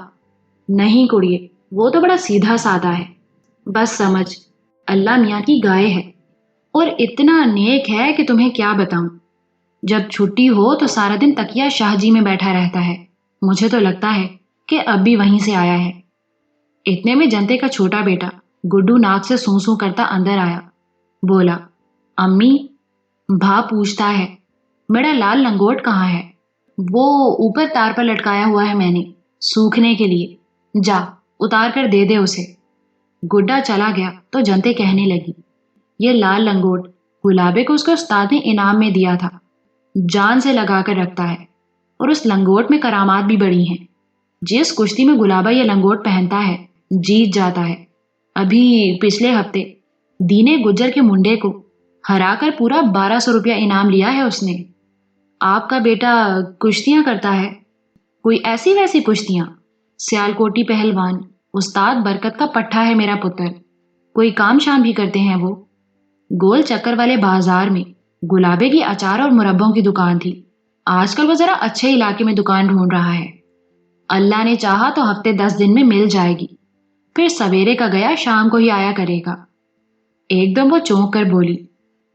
نہیں کڑیے، وہ تو بڑا سیدھا سادہ ہے، بس سمجھ اللہ میاں کی گائے ہے، اور اتنا نیک ہے کہ تمہیں کیا بتاؤں۔ جب چھٹی ہو تو سارا دن تکیا شاہ جی میں بیٹھا رہتا ہے، مجھے تو لگتا ہے کہ اب بھی وہیں سے آیا ہے۔ اتنے میں جنتے کا چھوٹا بیٹا گڈو ناک سے سوں سوں کرتا اندر آیا، بولا، امی، بھا پوچھتا ہے میرا لال لنگوٹ کہاں ہے؟ وہ اوپر تار پر لٹکایا ہوا ہے میں نے، سوکھنے کے لیے، جا اتار کر دے دے اسے۔ گڈا چلا گیا تو جنتے کہنے لگی، یہ لال لنگوٹ گلابے کو اس کے استاد نے انعام میں دیا تھا، جان سے لگا کر رکھتا ہے، اور اس لنگوٹ میں کرامات بھی بڑی ہیں۔ جس کشتی میں گلابا یہ لنگوٹ پہنتا ہے جیت جاتا ہے۔ ابھی پچھلے ہفتے دینے گجر کے منڈے کو ہرا کر پورا 1200 روپیہ انعام لیا ہے اس نے۔ آپ کا بیٹا کشتیاں کرتا ہے؟ کوئی ایسی ویسی کشتیاں؟ سیالکوٹی پہلوان استاد برکت کا پٹھا ہے میرا پتر، کوئی کام شام بھی کرتے ہیں وہ۔ گول چکر والے بازار میں گلابے کی اچار اور مربوں کی دکان تھی، آج کل وہ ذرا اچھے علاقے میں دکان ڈھونڈ رہا ہے، اللہ نے چاہا تو ہفتے 10 دن میں مل جائے گی، پھر سویرے کا گیا شام کو ہی آیا کرے گا۔ ایک دم وہ چونک کر بولی،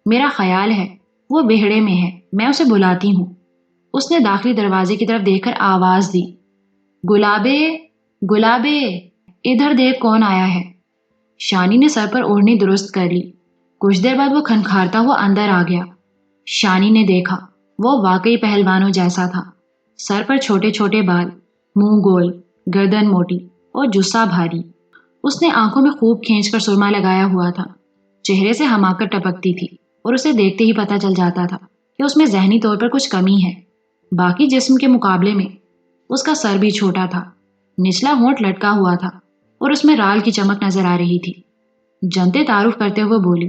میرا خیال ہے وہ وہڑے میں ہے، میں اسے بلاتی ہوں۔ اس نے داخلی دروازے کی طرف دیکھ کر آواز دی، گلابے، گلابے، ادھر دیکھ کون آیا ہے۔ شانی نے سر پر اوڑھنی درست کر لی، کچھ دیر بعد وہ کھنکھارتا ہوا اندر آ گیا۔ شانی نے دیکھا وہ واقعی پہلوانوں جیسا تھا، سر پر چھوٹے چھوٹے بال، منہ گول، گردن موٹی اور جسہ بھاری۔ اس نے آنکھوں میں خوب کھینچ کر سرما لگایا ہوا تھا، چہرے سے حماقت ٹپکتی تھی اور اسے دیکھتے ہی پتہ چل جاتا تھا کہ اس میں ذہنی طور پر کچھ کمی ہے۔ باقی جسم کے مقابلے میں اس کا سر بھی چھوٹا تھا، نچلا ہونٹ لٹکا ہوا تھا اور اس میں رال کی چمک نظر آ رہی تھی۔ جنتے تعارف کرتے ہوئے بولی،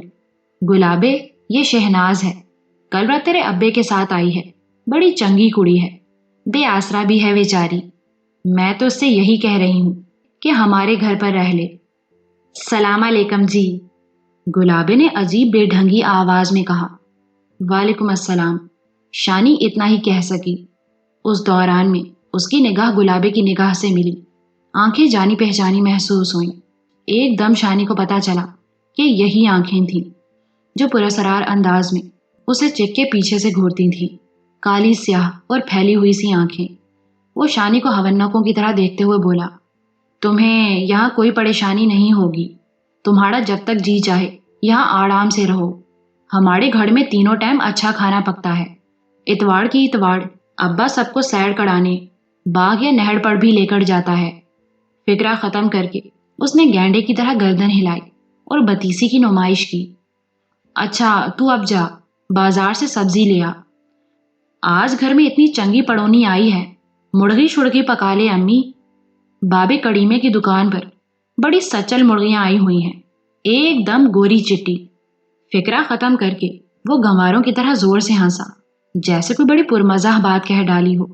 گلابے، یہ شہناز ہے، کل رات تیرے ابے کے ساتھ آئی ہے، بڑی چنگی کڑی ہے، بے آسرا بھی ہے بیچاری، میں تو اس سے یہی کہہ رہی ہوں کہ ہمارے گھر پر رہ لے۔ سلام علیکم جی، گلابے نے عجیب بے ڈھنگی آواز میں کہا۔ وعلیکم السلام، شانی اتنا ہی کہہ سکی۔ اس دوران میں اس کی نگاہ گلابے کی نگاہ سے ملی، آنکھیں جانی پہچانی محسوس ہوئیں۔ ایک دم شانی کو پتا چلا کہ یہی آنکھیں تھیں جو پراسرار انداز میں اسے چیک کے پیچھے سے گھورتی تھیں، کالی سیاہ اور پھیلی ہوئی سی آنکھیں۔ وہ شانی کو ہونکوں کی طرح دیکھتے ہوئے بولا، تمہیں یہاں کوئی پریشانی نہیں ہوگی، تمہارا جب تک جی چاہے یہاں آرام سے رہو، ہمارے گھر میں تینوں ٹائم اچھا کھانا پکتا ہے، اتوار کی اتوار ابا سب کو سیر کرانے باغ یا نہر پر بھی لے کر جاتا ہے۔ فکرہ ختم کر کے اس نے گینڈے کی طرح گردن ہلائی اور بتیسی کی نمائش کی۔ اچھا تو اب جا، بازار سے سبزی لے آ، آج گھر میں اتنی چنگی پڑونی آئی ہے، مرغی شڑگی پکا لے امی۔ بابے کڑیمے کی دکان پر بڑی سچل مرغیاں آئی ہوئی ہیں، ایک دم گوری چٹی۔ فکرہ ختم کر کے وہ گنواروں کی طرح زور سے ہنسا، جیسے کوئی بڑی پرمزاح بات کہہ ڈالی ہو۔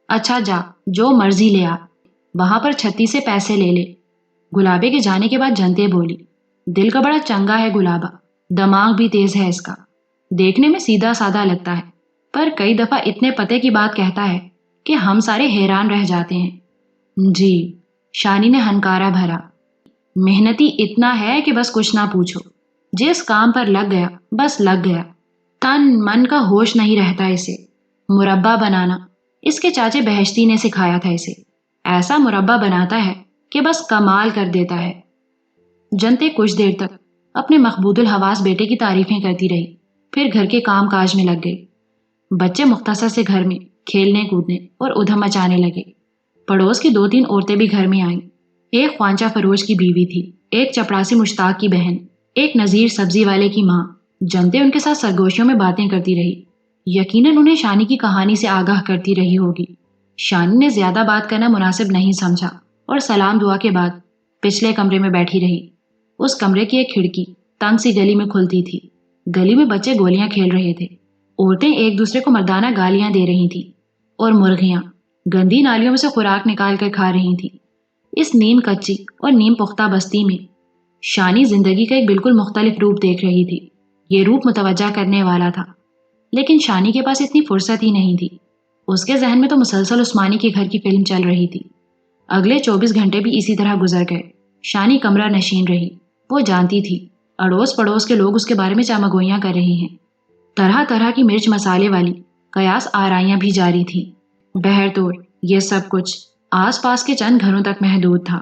اچھا جا، جو مرضی لے آ، وہاں پر چھتی سے پیسے لے لے۔ گلابے کے جانے کے بعد جنتے بولی، دل کا بڑا چنگا ہے گلابا، دماغ بھی تیز ہے اس کا، دیکھنے میں سیدھا سادہ لگتا ہے، پر کئی دفعہ اتنے پتے کی بات کہتا ہے کہ ہم سارے حیران رہ جاتے ہیں۔ جی، شانی نے ہنکارا بھرا، محنتی اتنا ہے کہ بس کچھ نہ پوچھو، جس کام پر لگ گیا بس لگ گیا، تن من کا ہوش نہیں رہتا اسے۔ مربع بنانا اس کے چاچے بہشتی نے سکھایا تھا اسے، ایسا مربع بناتا ہے کہ بس کمال کر دیتا ہے۔ جنتے کچھ دیر تک اپنے مخبود الحواس بیٹے کی تعریفیں کرتی رہی، پھر گھر کے کام کاج میں لگ گئی۔ بچے مختصر سے گھر میں کھیلنے کودنے اور ادھم مچانے لگے۔ پڑوس کی 2-3 عورتیں بھی گھر میں آئیں، ایک خوانچہ فروش کی بیوی تھی، ایک چپڑاسی مشتاق کی بہن، ایک نذیر سبزی والے کی ماں۔ جنتے ان کے ساتھ سرگوشیوں میں باتیں کرتی رہی، یقیناً انہیں شانی کی کہانی سے آگاہ کرتی رہی ہوگی۔ شانی نے زیادہ بات کرنا مناسب نہیں سمجھا اور سلام دعا کے بعد پچھلے کمرے میں بیٹھی رہی۔ اس کمرے کی ایک کھڑکی تنگ سی گلی میں کھلتی تھی۔ گلی میں بچے گولیاں کھیل رہے تھے، عورتیں ایک دوسرے کو مردانہ گالیاں دے رہی تھیں اور مرغیاں گندی نالیوں میں سے خوراک نکال کر کھا رہی تھیں۔ اس نیم کچی اور نیم پختہ بستی میں شانی زندگی کا ایک بالکل مختلف روپ دیکھ رہی تھی۔ یہ روپ متوجہ کرنے والا تھا، لیکن شانی کے پاس اتنی فرصت ہی نہیں تھی۔ اس کے ذہن میں تو مسلسل عثمانی کے گھر کی فلم چل رہی تھی۔ اگلے 24 گھنٹے بھی اسی طرح گزر گئے۔ شانی کمرہ نشین رہی۔ وہ جانتی تھی اڑوس پڑوس کے لوگ اس کے بارے میں چامگوئیاں کر رہی ہیں۔ طرح طرح کی مرچ مسالے والی قیاس آرائیاں بھی جاری تھیں۔ بہرطور یہ سب کچھ آس پاس کے چند گھروں تک محدود تھا۔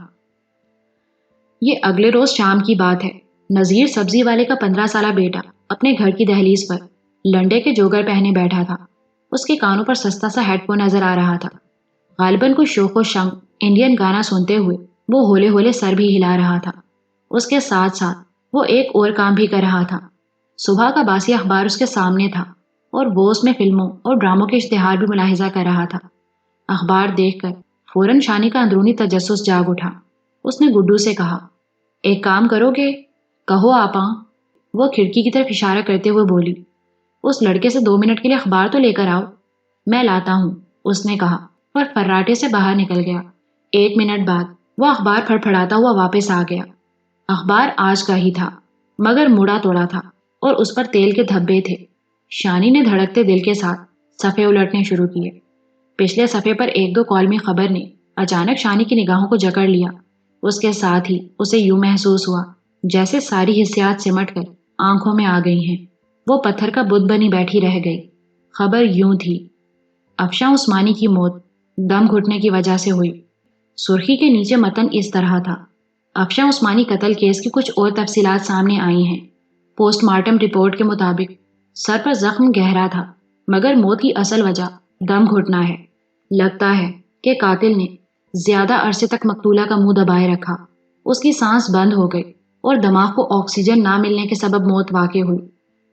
یہ اگلے روز شام کی بات ہے۔ نذیر سبزی والے کا 15 سالہ بیٹا اپنے گھر کی دہلیز پر لنڈے کے جوگر پہنے بیٹھا تھا۔ اس کے کانوں پر سستا سا ہیڈ فون نظر آ رہا تھا۔ غالباً کوئی شوق و شنگ انڈین گانا سنتے ہوئے وہ ہولے ہولے سر بھی ہلا رہا تھا۔ اس کے ساتھ ساتھ وہ ایک اور کام بھی کر رہا تھا۔ صبح کا باسی اخبار اس کے سامنے تھا اور وہ اس میں فلموں اور ڈراموں کے اشتہار بھی ملاحظہ کر رہا تھا۔ اخبار دیکھ کر فوراً شانی کا اندرونی تجسس جاگ اٹھا۔ اس نے گڈو سے کہا، ایک کام کرو گے؟ کہو آپاں۔ وہ کھڑکی کی طرف اشارہ کرتے ہوئے بولی، اس لڑکے سے 2 منٹ کے لیے اخبار تو لے کر آؤ۔ میں لاتا ہوں، اس نے کہا اور فراٹے سے باہر نکل گیا۔ 1 منٹ بعد وہ اخبار پھڑپھڑاتا ہوا واپس آ گیا۔ اخبار آج کا ہی تھا، مگر مڑا توڑا تھا اور اس پر تیل کے دھبے تھے۔ شانی نے دھڑکتے دل کے ساتھ صفحے الٹنے شروع کیے۔ پچھلے صفحے پر 1-2 کالمی خبر نے اچانک شانی کی نگاہوں کو جکڑ لیا۔ اس کے ساتھ ہی اسے یوں محسوس ہوا جیسے ساری حسیات سمٹ کر آنکھوں میں آ گئی ہیں۔ وہ پتھر کا بت بنی بیٹھی رہ گئی۔ خبر یوں تھی، افشاں عثمانی کی موت دم گھٹنے کی وجہ سے ہوئی۔ سرخی کے نیچے متن اس طرح تھا، افشاں عثمانی قتل کیس کی کچھ اور تفصیلات سامنے آئی ہیں۔ پوسٹ مارٹم رپورٹ کے مطابق سر پر زخم گہرا تھا، مگر موت کی اصل وجہ دم گھٹنا ہے۔ لگتا ہے کہ قاتل نے زیادہ عرصے تک مقتولہ کا منہ دبائے رکھا۔ اس کی سانس بند ہو گئی اور دماغ کو آکسیجن نہ ملنے کے سبب موت واقع ہوئی۔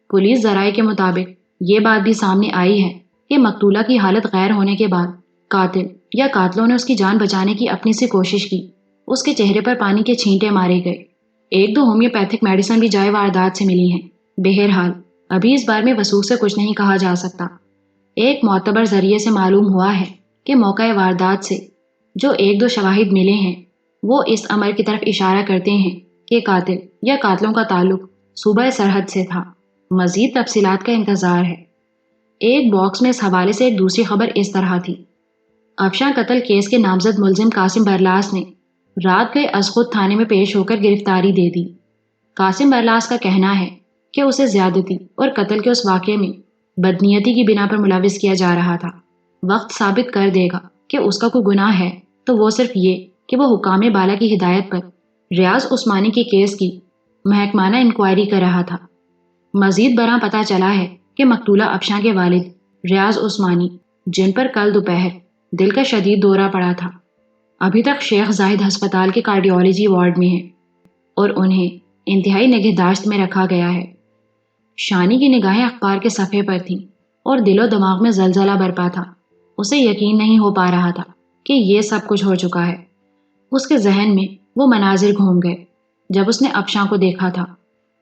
پولیس ذرائع کے مطابق یہ بات بھی سامنے آئی ہے کہ مقتولہ کی حالت غیر ہونے کے بعد قاتل یا قاتلوں نے اس کی جان بچانے کی اپنی سی کوشش کی۔ اس کے چہرے پر پانی کے چھینٹے مارے گئے۔ 1-2 ہومیوپیتھک میڈیسن بھی جائے واردات سے ملی ہیں۔ بہرحال ابھی اس بارے میں وثوق سے کچھ نہیں کہا جا سکتا۔ ایک معتبر ذریعے سے معلوم ہوا ہے کہ موقع واردات سے جو 1-2 شواہد ملے ہیں وہ اس امر کی طرف اشارہ کرتے ہیں کہ قاتل یا قاتلوں کا تعلق صوبہ سرحد سے تھا۔ مزید تفصیلات کا انتظار ہے۔ ایک باکس میں اس حوالے سے ایک دوسری خبر اس طرح تھی، افشاں قتل کیس کے نامزد ملزم قاسم برلاس نے رات گئے از خود تھانے میں پیش ہو کر گرفتاری دے دی۔ قاسم برلاس کا کہنا ہے کہ اسے زیادتی اور قتل کے اس واقعے میں بدنیتی کی بنا پر ملوث کیا جا رہا تھا۔ وقت ثابت کر دے گا کہ اس کا کوئی گناہ ہے تو وہ صرف یہ کہ وہ حکام بالا کی ہدایت پر ریاض عثمانی کے کیس کی محکمانہ انکوائری کر رہا تھا۔ مزید برآں پتہ چلا ہے کہ مقتولہ افشاں کے والد ریاض عثمانی، جن پر کل دوپہر دل کا شدید دورہ پڑا تھا، ابھی تک شیخ زاہد ہسپتال کے کارڈیولوجی وارڈ میں ہیں اور انہیں انتہائی نگہداشت میں رکھا گیا ہے۔ شانی کی نگاہیں اخبار کے صفحے پر تھیں اور دل و دماغ میں زلزلہ برپا تھا۔ اسے یقین نہیں ہو پا رہا تھا کہ یہ سب کچھ ہو چکا ہے۔ اس کے ذہن میں وہ مناظر گھوم گئے جب اس نے افشاں کو دیکھا تھا۔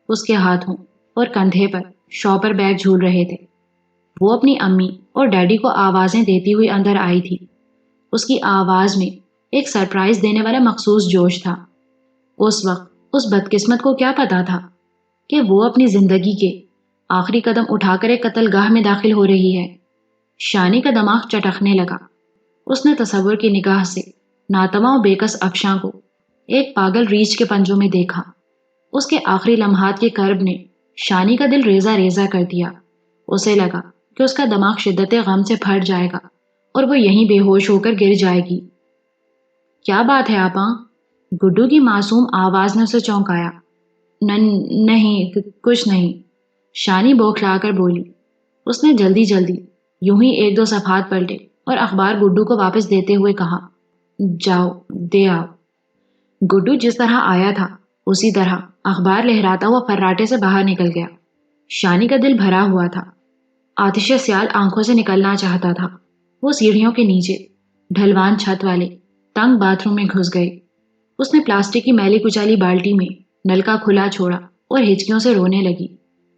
اس کے ہاتھوں اور کندھے پر شاپر بیگ جھول رہے تھے۔ وہ اپنی امی اور ڈیڈی کو آوازیں دیتی ہوئی اندر آئی تھی۔ اس کی آواز میں ایک سرپرائز دینے والا مخصوص جوش تھا۔ اس وقت اس بدقسمت کو کیا پتا تھا کہ وہ اپنی زندگی کے آخری قدم اٹھا کر ایک قتل گاہ میں داخل ہو رہی ہے۔ شانی کا دماغ چٹکنے لگا۔ اس نے تصور کی نگاہ سے ناتواں و بےکس افشاں کو ایک پاگل ریچھ کے پنجوں میں دیکھا۔ اس کے آخری لمحات کے کرب نے شانی کا دل ریزہ ریزہ کر دیا۔ اسے لگا کہ اس کا دماغ شدت غم سے پھٹ جائے گا اور وہ یہیں بے ہوش ہو کر گر جائے گی۔ کیا بات ہے آپاں؟ گڈو کی معصوم آواز نے اسے چونکایا۔ نہیں، کچھ نہیں، شانی بوکھلا کر بولی۔ اس نے جلدی جلدی یوں ہی 1-2 صفحات پلٹے اور اخبار گڈو کو واپس دیتے ہوئے کہا، جاؤ دے آؤ۔ گڈو جس طرح آیا تھا اسی طرح اخبار لہراتا ہوا فراٹے سے باہر نکل گیا۔ شانی کا دل بھرا ہوا تھا۔ آتش سیال آنکھوں سے نکلنا چاہتا تھا۔ وہ سیڑھیوں کے نیچے ڈھلوان چھت والے تنگ باتھ روم میں گھس گئی۔ اس نے پلاسٹک کی میلی کچالی بالٹی میں نل کا کھلا چھوڑا اور ہچکیوں سے رونے لگی۔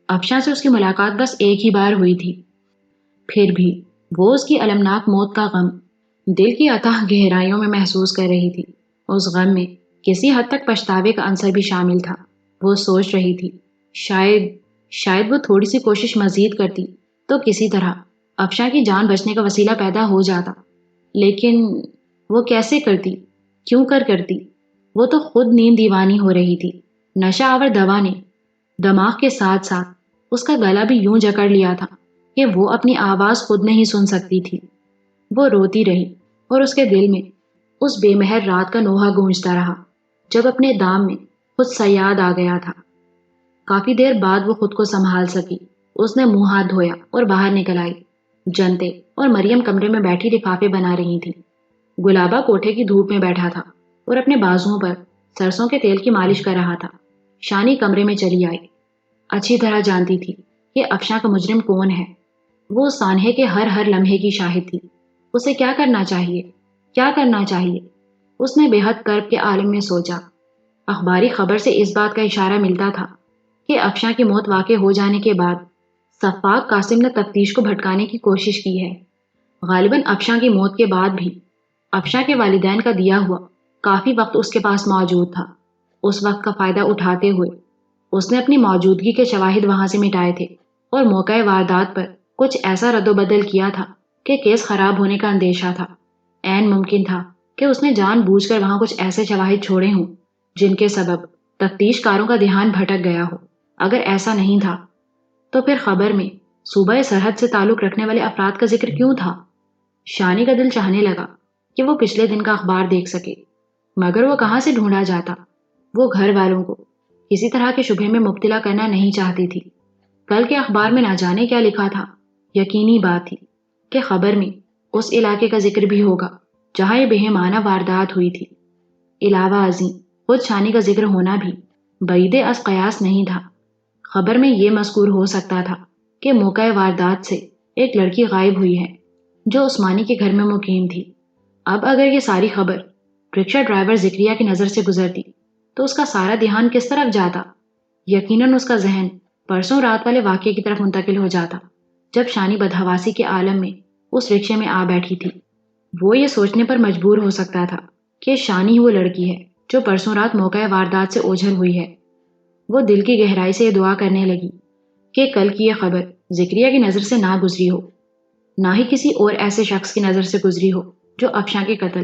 افشاں سے اس کی ملاقات بس ایک ہی بار ہوئی تھی، پھر بھی وہ اس کی المناک موت کا غم دل کی اتھاہ گہرائیوں میں محسوس کر رہی تھی۔ اس غم میں کسی حد تک پچھتاوے کا عنصر بھی شامل تھا۔ وہ سوچ رہی تھی شاید وہ تھوڑی سی کوشش مزید کرتی تو کسی طرح افشاں کی جان بچنے کا وسیلہ پیدا ہو جاتا، لیکن وہ کیسے کرتی؟ کیوں کرتی؟ وہ تو خود نیند دیوانی ہو رہی تھی۔ نشہ آور دوا نے دماغ کے ساتھ ساتھ اس کا گلا بھی یوں جکڑ لیا تھا کہ وہ اپنی آواز خود نہیں سن سکتی تھی۔ وہ روتی رہی اور اس کے دل میں اس بے مہر رات کا نوحہ گونجتا رہا جب اپنے دام میں خود صیاد آ گیا تھا۔ کافی دیر بعد وہ خود کو سنبھال سکی۔ اس نے منہ ہاتھ دھویا اور باہر نکل آئی۔ جنتے اور مریم کمرے میں بیٹھی لفافے بنا رہی تھی۔ گلابا کوٹھے کی دھوپ میں بیٹھا تھا اور اپنے بازوؤں پر سرسوں کے تیل کی مالش کر رہا تھا۔ شانی کمرے میں چلی آئی۔ اچھی طرح جانتی تھی کہ افشاں کا مجرم کون ہے۔ وہ اس سانحے کے ہر لمحے کی شاہد تھی۔ اسے کیا کرنا چاہیے؟ اس نے بے حد کرب کے عالم میں سوچا۔ اخباری خبر سے اس بات کا اشارہ ملتا تھا کہ افشاں کی موت واقع ہو جانے کے بعد سفاک قاسم نے تفتیش کو بھٹکانے کی کوشش کی ہے۔ غالباً افشاں کی موت کے بعد بھی افشاں کے والدین کا دیا ہوا کافی وقت اس کے پاس موجود تھا۔ اس وقت کا فائدہ اٹھاتے ہوئے اس نے اپنی موجودگی کے شواہد وہاں سے مٹائے تھے اور موقع واردات پر کچھ ایسا رد و بدل کیا تھا کہ کیس خراب ہونے کا اندیشہ تھا۔ عین ممکن تھا کہ اس نے جان بوجھ کر وہاں کچھ ایسے شواہد چھوڑے ہوں جن کے سبب تفتیش کاروں کا دھیان بھٹک گیا ہو۔ اگر ایسا نہیں تھا تو پھر خبر میں صوبہ سرحد سے تعلق رکھنے والے افراد کا ذکر کیوں تھا؟ شانی کا دل چاہنے لگا کہ وہ پچھلے دن کا اخبار دیکھ سکے، مگر وہ کہاں سے ڈھونڈا جاتا؟ وہ گھر والوں کو کسی طرح کے شبہے میں مبتلا کرنا نہیں چاہتی تھی۔ کل کے اخبار میں نہ جانے کیا لکھا تھا۔ یقینی بات تھی کہ خبر میں اس علاقے کا ذکر بھی ہوگا جہاں یہ بہیمانہ واردات ہوئی تھی۔ علاوہ ازیں خود شانی کا ذکر ہونا بھی بعید از قیاس نہیں تھا۔ خبر میں یہ مذکور ہو سکتا تھا کہ موقع واردات سے ایک لڑکی غائب ہوئی ہے جو عثمانی کے گھر میں مقیم تھی۔ اب اگر یہ ساری خبر رکشہ ڈرائیور ذکریہ کی نظر سے گزرتی تو اس کا سارا دھیان کس طرف جاتا؟ یقیناً اس کا ذہن پرسوں رات والے واقعے کی طرف منتقل ہو جاتا جب شانی بدحواسی کے عالم میں اس رکشے میں آ بیٹھی تھی۔ وہ یہ سوچنے پر مجبور ہو سکتا تھا کہ شانی ہی وہ لڑکی ہے جو پرسوں رات موقع واردات سے اوجھل ہوئی ہے۔ وہ دل کی گہرائی سے یہ دعا کرنے لگی کہ کل کی یہ خبر ذکریہ کی نظر سے نہ گزری ہو، نہ ہی کسی اور ایسے شخص کی نظر سے گزری ہو جو افشاں کے قتل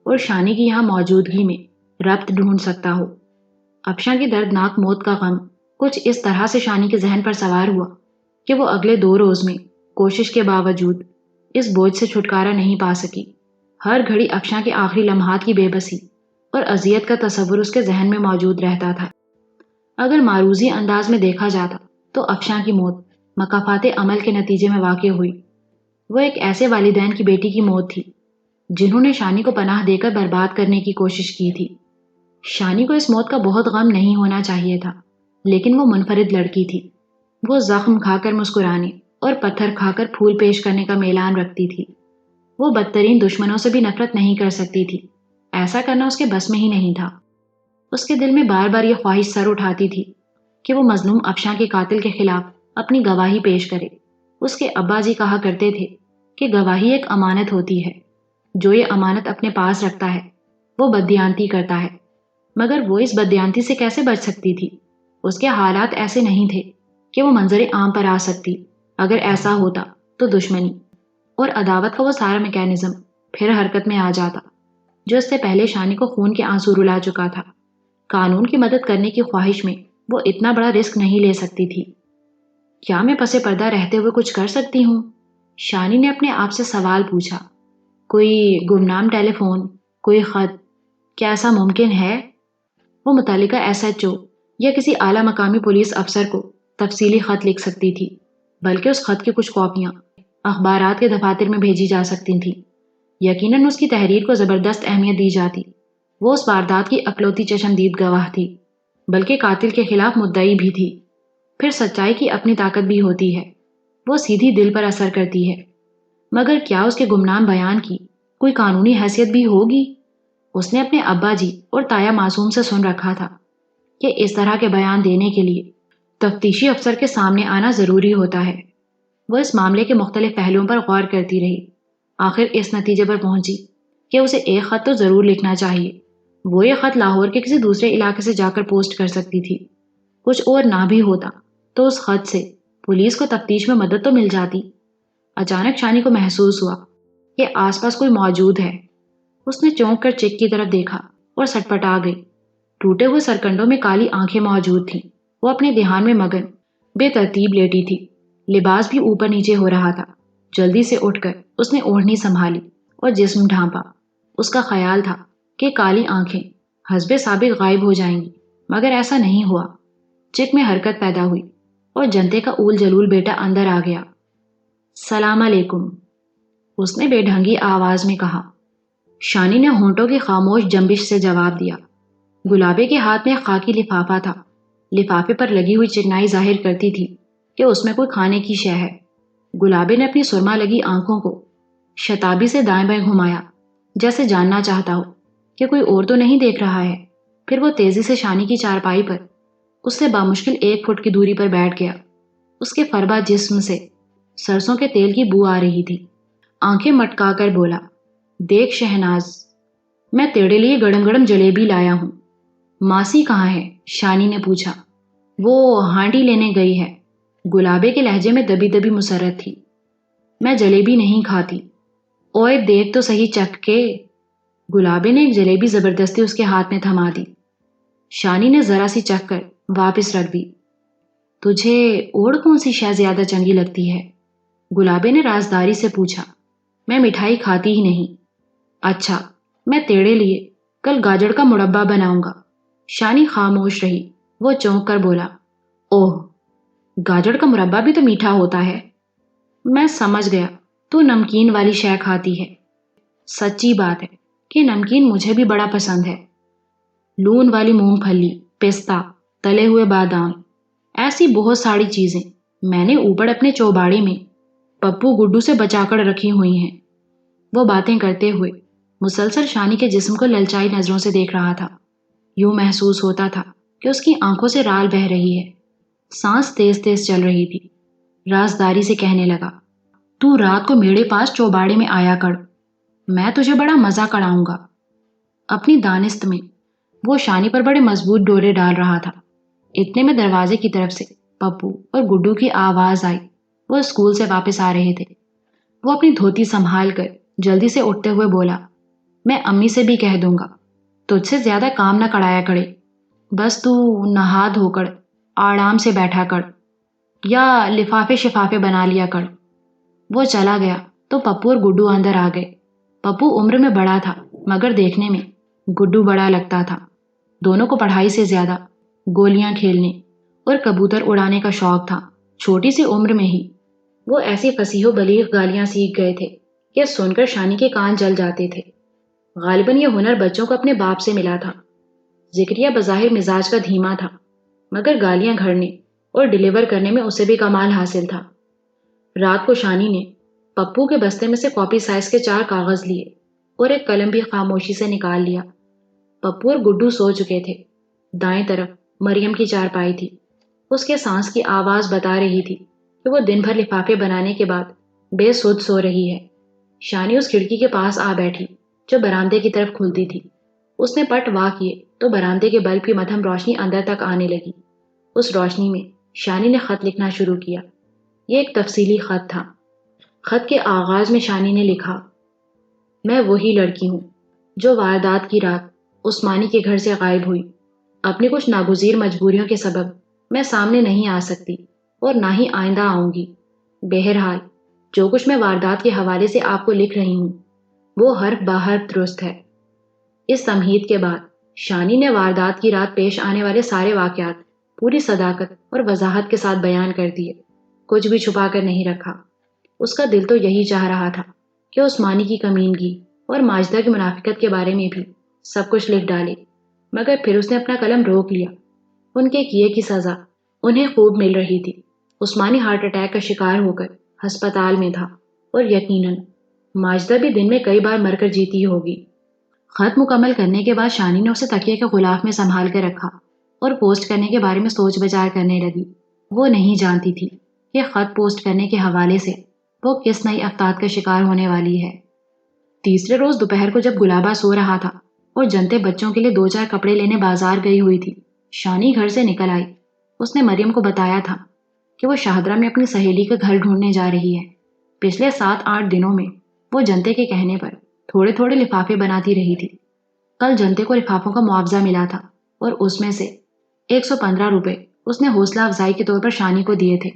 اور شانی کی یہاں موجودگی میں ربط ڈھونڈ سکتا ہو۔ افشاں کی دردناک موت کا غم کچھ اس طرح سے شانی کے ذہن پر سوار ہوا کہ وہ اگلے 2 روز میں کوشش کے باوجود اس بوجھ سے چھٹکارا نہیں پا سکی۔ ہر گھڑی افشاں کے آخری لمحات کی بے بسی اور اذیت کا تصور اس کے ذہن میں موجود رہتا تھا۔ اگر معروضی انداز میں دیکھا جاتا تو افشاں کی موت مکافات عمل کے نتیجے میں واقع ہوئی۔ وہ ایک ایسے والدین کی بیٹی کی موت تھی جنہوں نے شانی کو پناہ دے کر برباد کرنے کی کوشش کی تھی۔ شانی کو اس موت کا بہت غم نہیں ہونا چاہیے تھا، لیکن وہ منفرد لڑکی تھی۔ وہ زخم کھا کر مسکرانے اور پتھر کھا کر پھول پیش کرنے کا میلان رکھتی تھی۔ وہ بدترین دشمنوں سے بھی نفرت نہیں کر سکتی تھی۔ ایسا کرنا اس کے بس میں ہی نہیں تھا۔ اس کے دل میں بار بار یہ خواہش سر اٹھاتی تھی کہ وہ مظلوم افشاں کے قاتل کے خلاف اپنی گواہی پیش کرے۔ اس کے ابا جی کہا کرتے تھے کہ گواہی ایک امانت ہوتی ہے، جو یہ امانت اپنے پاس رکھتا ہے وہ بددیانتی کرتا ہے۔ مگر وہ اس بددیانتی سے کیسے بچ سکتی تھی؟ اس کے حالات ایسے نہیں تھے کہ وہ منظر عام پر آ سکتی۔ اگر ایسا ہوتا تو دشمنی اور عداوت کا وہ سارا میکینزم پھر حرکت میں آ جاتا جو اس سے پہلے شانی کو خون کے آنسو رلا چکا تھا۔ قانون کی مدد کرنے کی خواہش میں وہ اتنا بڑا رسک نہیں لے سکتی تھی۔ کیا میں پس پردہ رہتے ہوئے کچھ کر سکتی ہوں؟ شانی نے اپنے آپ سے سوال پوچھا۔ کوئی گمنام ٹیلی فون، کوئی خط، کیا ایسا ممکن ہے؟ وہ متعلقہ SHO یا کسی اعلیٰ مقامی پولیس افسر کو تفصیلی خط لکھ سکتی تھی، بلکہ اس خط کی کچھ کاپیاں اخبارات کے دفاتر میں بھیجی جا سکتی تھیں۔ یقیناً اس کی تحریر کو زبردست اہمیت دی جاتی۔ وہ اس واردات کی اکلوتی چشمدید گواہ تھی، بلکہ قاتل کے خلاف مدعی بھی تھی۔ پھر سچائی کی اپنی طاقت بھی ہوتی ہے، وہ سیدھی دل پر اثر کرتی ہے۔ مگر کیا اس کے گمنام بیان کی کوئی قانونی حیثیت بھی ہوگی؟ اس نے اپنے ابا جی اور تایا معصوم سے سن رکھا تھا کہ اس طرح کے بیان دینے کے لیے تفتیشی افسر کے سامنے آنا ضروری ہوتا ہے۔ وہ اس معاملے کے مختلف پہلوؤں پر غور کرتی رہی، آخر اس نتیجے پر پہنچی کہ اسے ایک خط تو ضرور لکھنا چاہیے۔ وہ یہ خط لاہور کے کسی دوسرے علاقے سے جا کر پوسٹ کر سکتی تھی۔ کچھ اور نہ بھی ہوتا تو اس خط سے پولیس کو تفتیش میں مدد تو مل جاتی۔ اچانک شانی کو محسوس ہوا کہ آس پاس کوئی موجود ہے۔ اس نے چونک کر چک کی طرف دیکھا اور سٹپٹا گئی۔ ٹوٹے ہوئے سرکنڈوں میں کالی آنکھیں موجود تھیں۔ وہ اپنے دھیان میں مگن بے ترتیب لیٹی تھی۔ لباس بھی اوپر نیچے ہو رہا تھا۔ جلدی سے اٹھ کر اس نے اوڑھنی سنبھالی اور جسم ڈھانپا۔ اس کا خیال تھا کہ کالی آنکھیں حسب سابق غائب ہو جائیں گی، مگر ایسا نہیں ہوا۔ چک میں حرکت پیدا ہوئی اور جنتے کا اول جلول بیٹا اندر آ گیا۔ سلام علیکم، اس نے بے ڈھنگی آواز میں کہا۔ شانی نے ہونٹوں کی خاموش جنبش سے جواب دیا۔ گلابے کے ہاتھ میں خاکی لفافہ تھا۔ لفافے پر لگی ہوئی چکنائی ظاہر کرتی تھی کہ اس میں کوئی کھانے کی شے ہے۔ گلابے نے اپنی سرما لگی آنکھوں کو شتابی سے دائیں بائیں گھمایا، جیسے جاننا چاہتا ہو کہ کوئی اور تو نہیں دیکھ رہا ہے۔ پھر وہ تیزی سے شانی کی چارپائی پر اس سے بامشکل 1 فٹ کی دوری پر بیٹھ گیا۔ اس کے فربا جسم سے سرسوں کے تیل کی بو آ رہی تھی۔ آنکھیں مٹکا کر بولا، دیکھ شہناز، میں تیرے لیے گڑم گڑم جلیبی لایا ہوں۔ ماسی کہاں ہے؟ شانی نے پوچھا۔ وہ ہانڈی لینے گئی ہے، گلابے کے لہجے میں دبی دبی مسرت تھی۔ میں جلیبی نہیں کھاتی۔ اوئے دیکھ تو صحیح چکھ کے۔ گلابے نے ایک جلیبی زبردستی اس کے ہاتھ میں تھما دی۔ شانی نے ذرا سی چکھ کر واپس رکھ دی۔ تجھے اور کون سی شے زیادہ چنگی لگتی ہے؟ گلابے نے رازداری سے پوچھا۔ میں مٹھائی کھاتی ہی نہیں۔ اچھا، میں تیرے لیے کل گاجر کا مربع بناؤں گا۔ شانی خاموش رہی۔ وہ چونک کر بولا، اوہ، گاجر کا مربع بھی تو میٹھا ہوتا ہے۔ میں سمجھ گیا تو نمکین والی شے کھاتی ہے۔ سچی بات ہے کہ نمکین مجھے بھی بڑا پسند ہے۔ لون والی مونگ پھلی، پستہ، تلے ہوئے بادام، ایسی بہت ساری چیزیں میں نے اوپر اپنے چوباڑے میں پپو گڈو سے بچا کر رکھی ہوئی ہیں۔ وہ باتیں کرتے ہوئے مسلسل شانی کے جسم کو للچائی نظروں سے دیکھ رہا تھا۔ یوں محسوس ہوتا تھا کہ اس کی آنکھوں سے رال بہہ رہی ہے۔ سانس تیز تیز چل رہی تھی۔ رازداری سے کہنے لگا، تو رات کو میرے پاس چوباڑے میں آیا کر، میں تجھے بڑا مزہ کراؤں گا۔ اپنی دانست میں وہ شانی پر بڑے مضبوط ڈورے ڈال رہا تھا۔ اتنے میں دروازے کی طرف سے پپو اور گڈو کی آواز آئی۔ وہ اسکول سے واپس آ رہے تھے۔ وہ اپنی دھوتی سنبھال کر جلدی سے اٹھتے ہوئے بولا، میں امی سے بھی کہہ دوں گا تجھ سے زیادہ کام نہ کرایا کرے، بس تو نہا دھو کر آرام سے بیٹھا کر یا لفافے شفافے بنا لیا کر۔ وہ چلا گیا تو پپو اور گڈو اندر آ گئے۔ پپو عمر میں بڑا تھا مگر دیکھنے میں گڈو بڑا لگتا تھا۔ دونوں کو پڑھائی سے زیادہ گولیاں کھیلنے اور کبوتر اڑانے کا شوق تھا۔ چھوٹی سی عمر میں ہی وہ ایسی فصیح و بلیغ گالیاں سیکھ گئے تھے کہ سن کر شانی کے کان جل جاتے تھے۔ غالباً یہ ہنر بچوں کو اپنے باپ سے ملا تھا۔ ذکریہ بظاہر مزاج کا دھیما تھا مگر گالیاں گھڑنے اور ڈیلیور کرنے میں اسے بھی کمال حاصل تھا۔ رات کو شانی نے پپو کے بستے میں سے کاپی سائز کے 4 کاغذ لیے اور ایک قلم بھی خاموشی سے نکال لیا۔ پپو اور گڈو سو چکے تھے۔ دائیں طرف مریم کی چارپائی تھی۔ اس کے سانس کی آواز بتا رہی تھی کہ وہ دن بھر لفافے بنانے کے بعد بے سود سو رہی ہے۔ شانی اس کھڑکی کے پاس آ بیٹھی جو برآمدے کی طرف کھلتی تھی۔ اس نے پٹ وا کیے تو برآمدے کے بلب کی مدھم روشنی اندر تک آنے لگی۔ اس روشنی میں شانی نے خط لکھنا شروع کیا۔ یہ ایک تفصیلی خط تھا۔ خط کے آغاز میں شانی نے لکھا، میں وہی لڑکی ہوں جو واردات کی رات عثمانی کے گھر سے غائب ہوئی۔ اپنی کچھ ناگزیر مجبوریوں کے سبب میں سامنے نہیں آ سکتی اور نہ ہی آئندہ آؤں گی۔ بہرحال جو کچھ میں واردات کے حوالے سے آپ کو لکھ رہی ہوں وہ حرف بحرف درست ہے۔ اس تمہید کے بعد شانی نے واردات کی رات پیش آنے والے سارے واقعات پوری صداقت اور وضاحت کے ساتھ بیان کر دیے، کچھ بھی چھپا کر نہیں رکھا۔ اس کا دل تو یہی چاہ رہا تھا کہ عثمانی کی کمینگی اور ماجدہ کی منافقت کے بارے میں بھی سب کچھ لکھ ڈالے، مگر پھر اس نے اپنا قلم روک لیا۔ ان کے کیے کی سزا انہیں خوب مل رہی تھی۔ عثمانی ہارٹ اٹیک کا شکار ہو کر ہسپتال میں تھا اور یقیناً ماجدہ بھی دن میں کئی بار مر کر جیتی ہوگی۔ خط مکمل کرنے کے بعد شانی نے اسے تکیے کے غلاف میں سنبھال کے رکھا اور پوسٹ کرنے کے بارے میں سوچ بچار کرنے لگی۔ وہ نہیں جانتی تھی کہ خط پوسٹ کرنے کے حوالے سے وہ کس نئی افتاد کا شکار ہونے والی ہے۔ تیسرے روز دوپہر کو جب گلابا سو رہا تھا اور جنتے بچوں کے لیے 2-4 کپڑے لینے بازار گئی ہوئی تھی، شانی گھر سے نکل آئی۔ اس نے مریم کو بتایا تھا کہ وہ شاہدرہ میں اپنی سہیلی کا گھر ڈھونڈنے جا رہی ہے۔ پچھلے 7-8 دنوں میں وہ جنتے کے کہنے پر تھوڑے تھوڑے لفافے بناتی رہی تھی۔ کل جنتے کو لفافوں کا معاوضہ ملا تھا اور اس میں سے 115 روپے اس نے حوصلہ افزائی کے طور پر شانی کو دیے تھے۔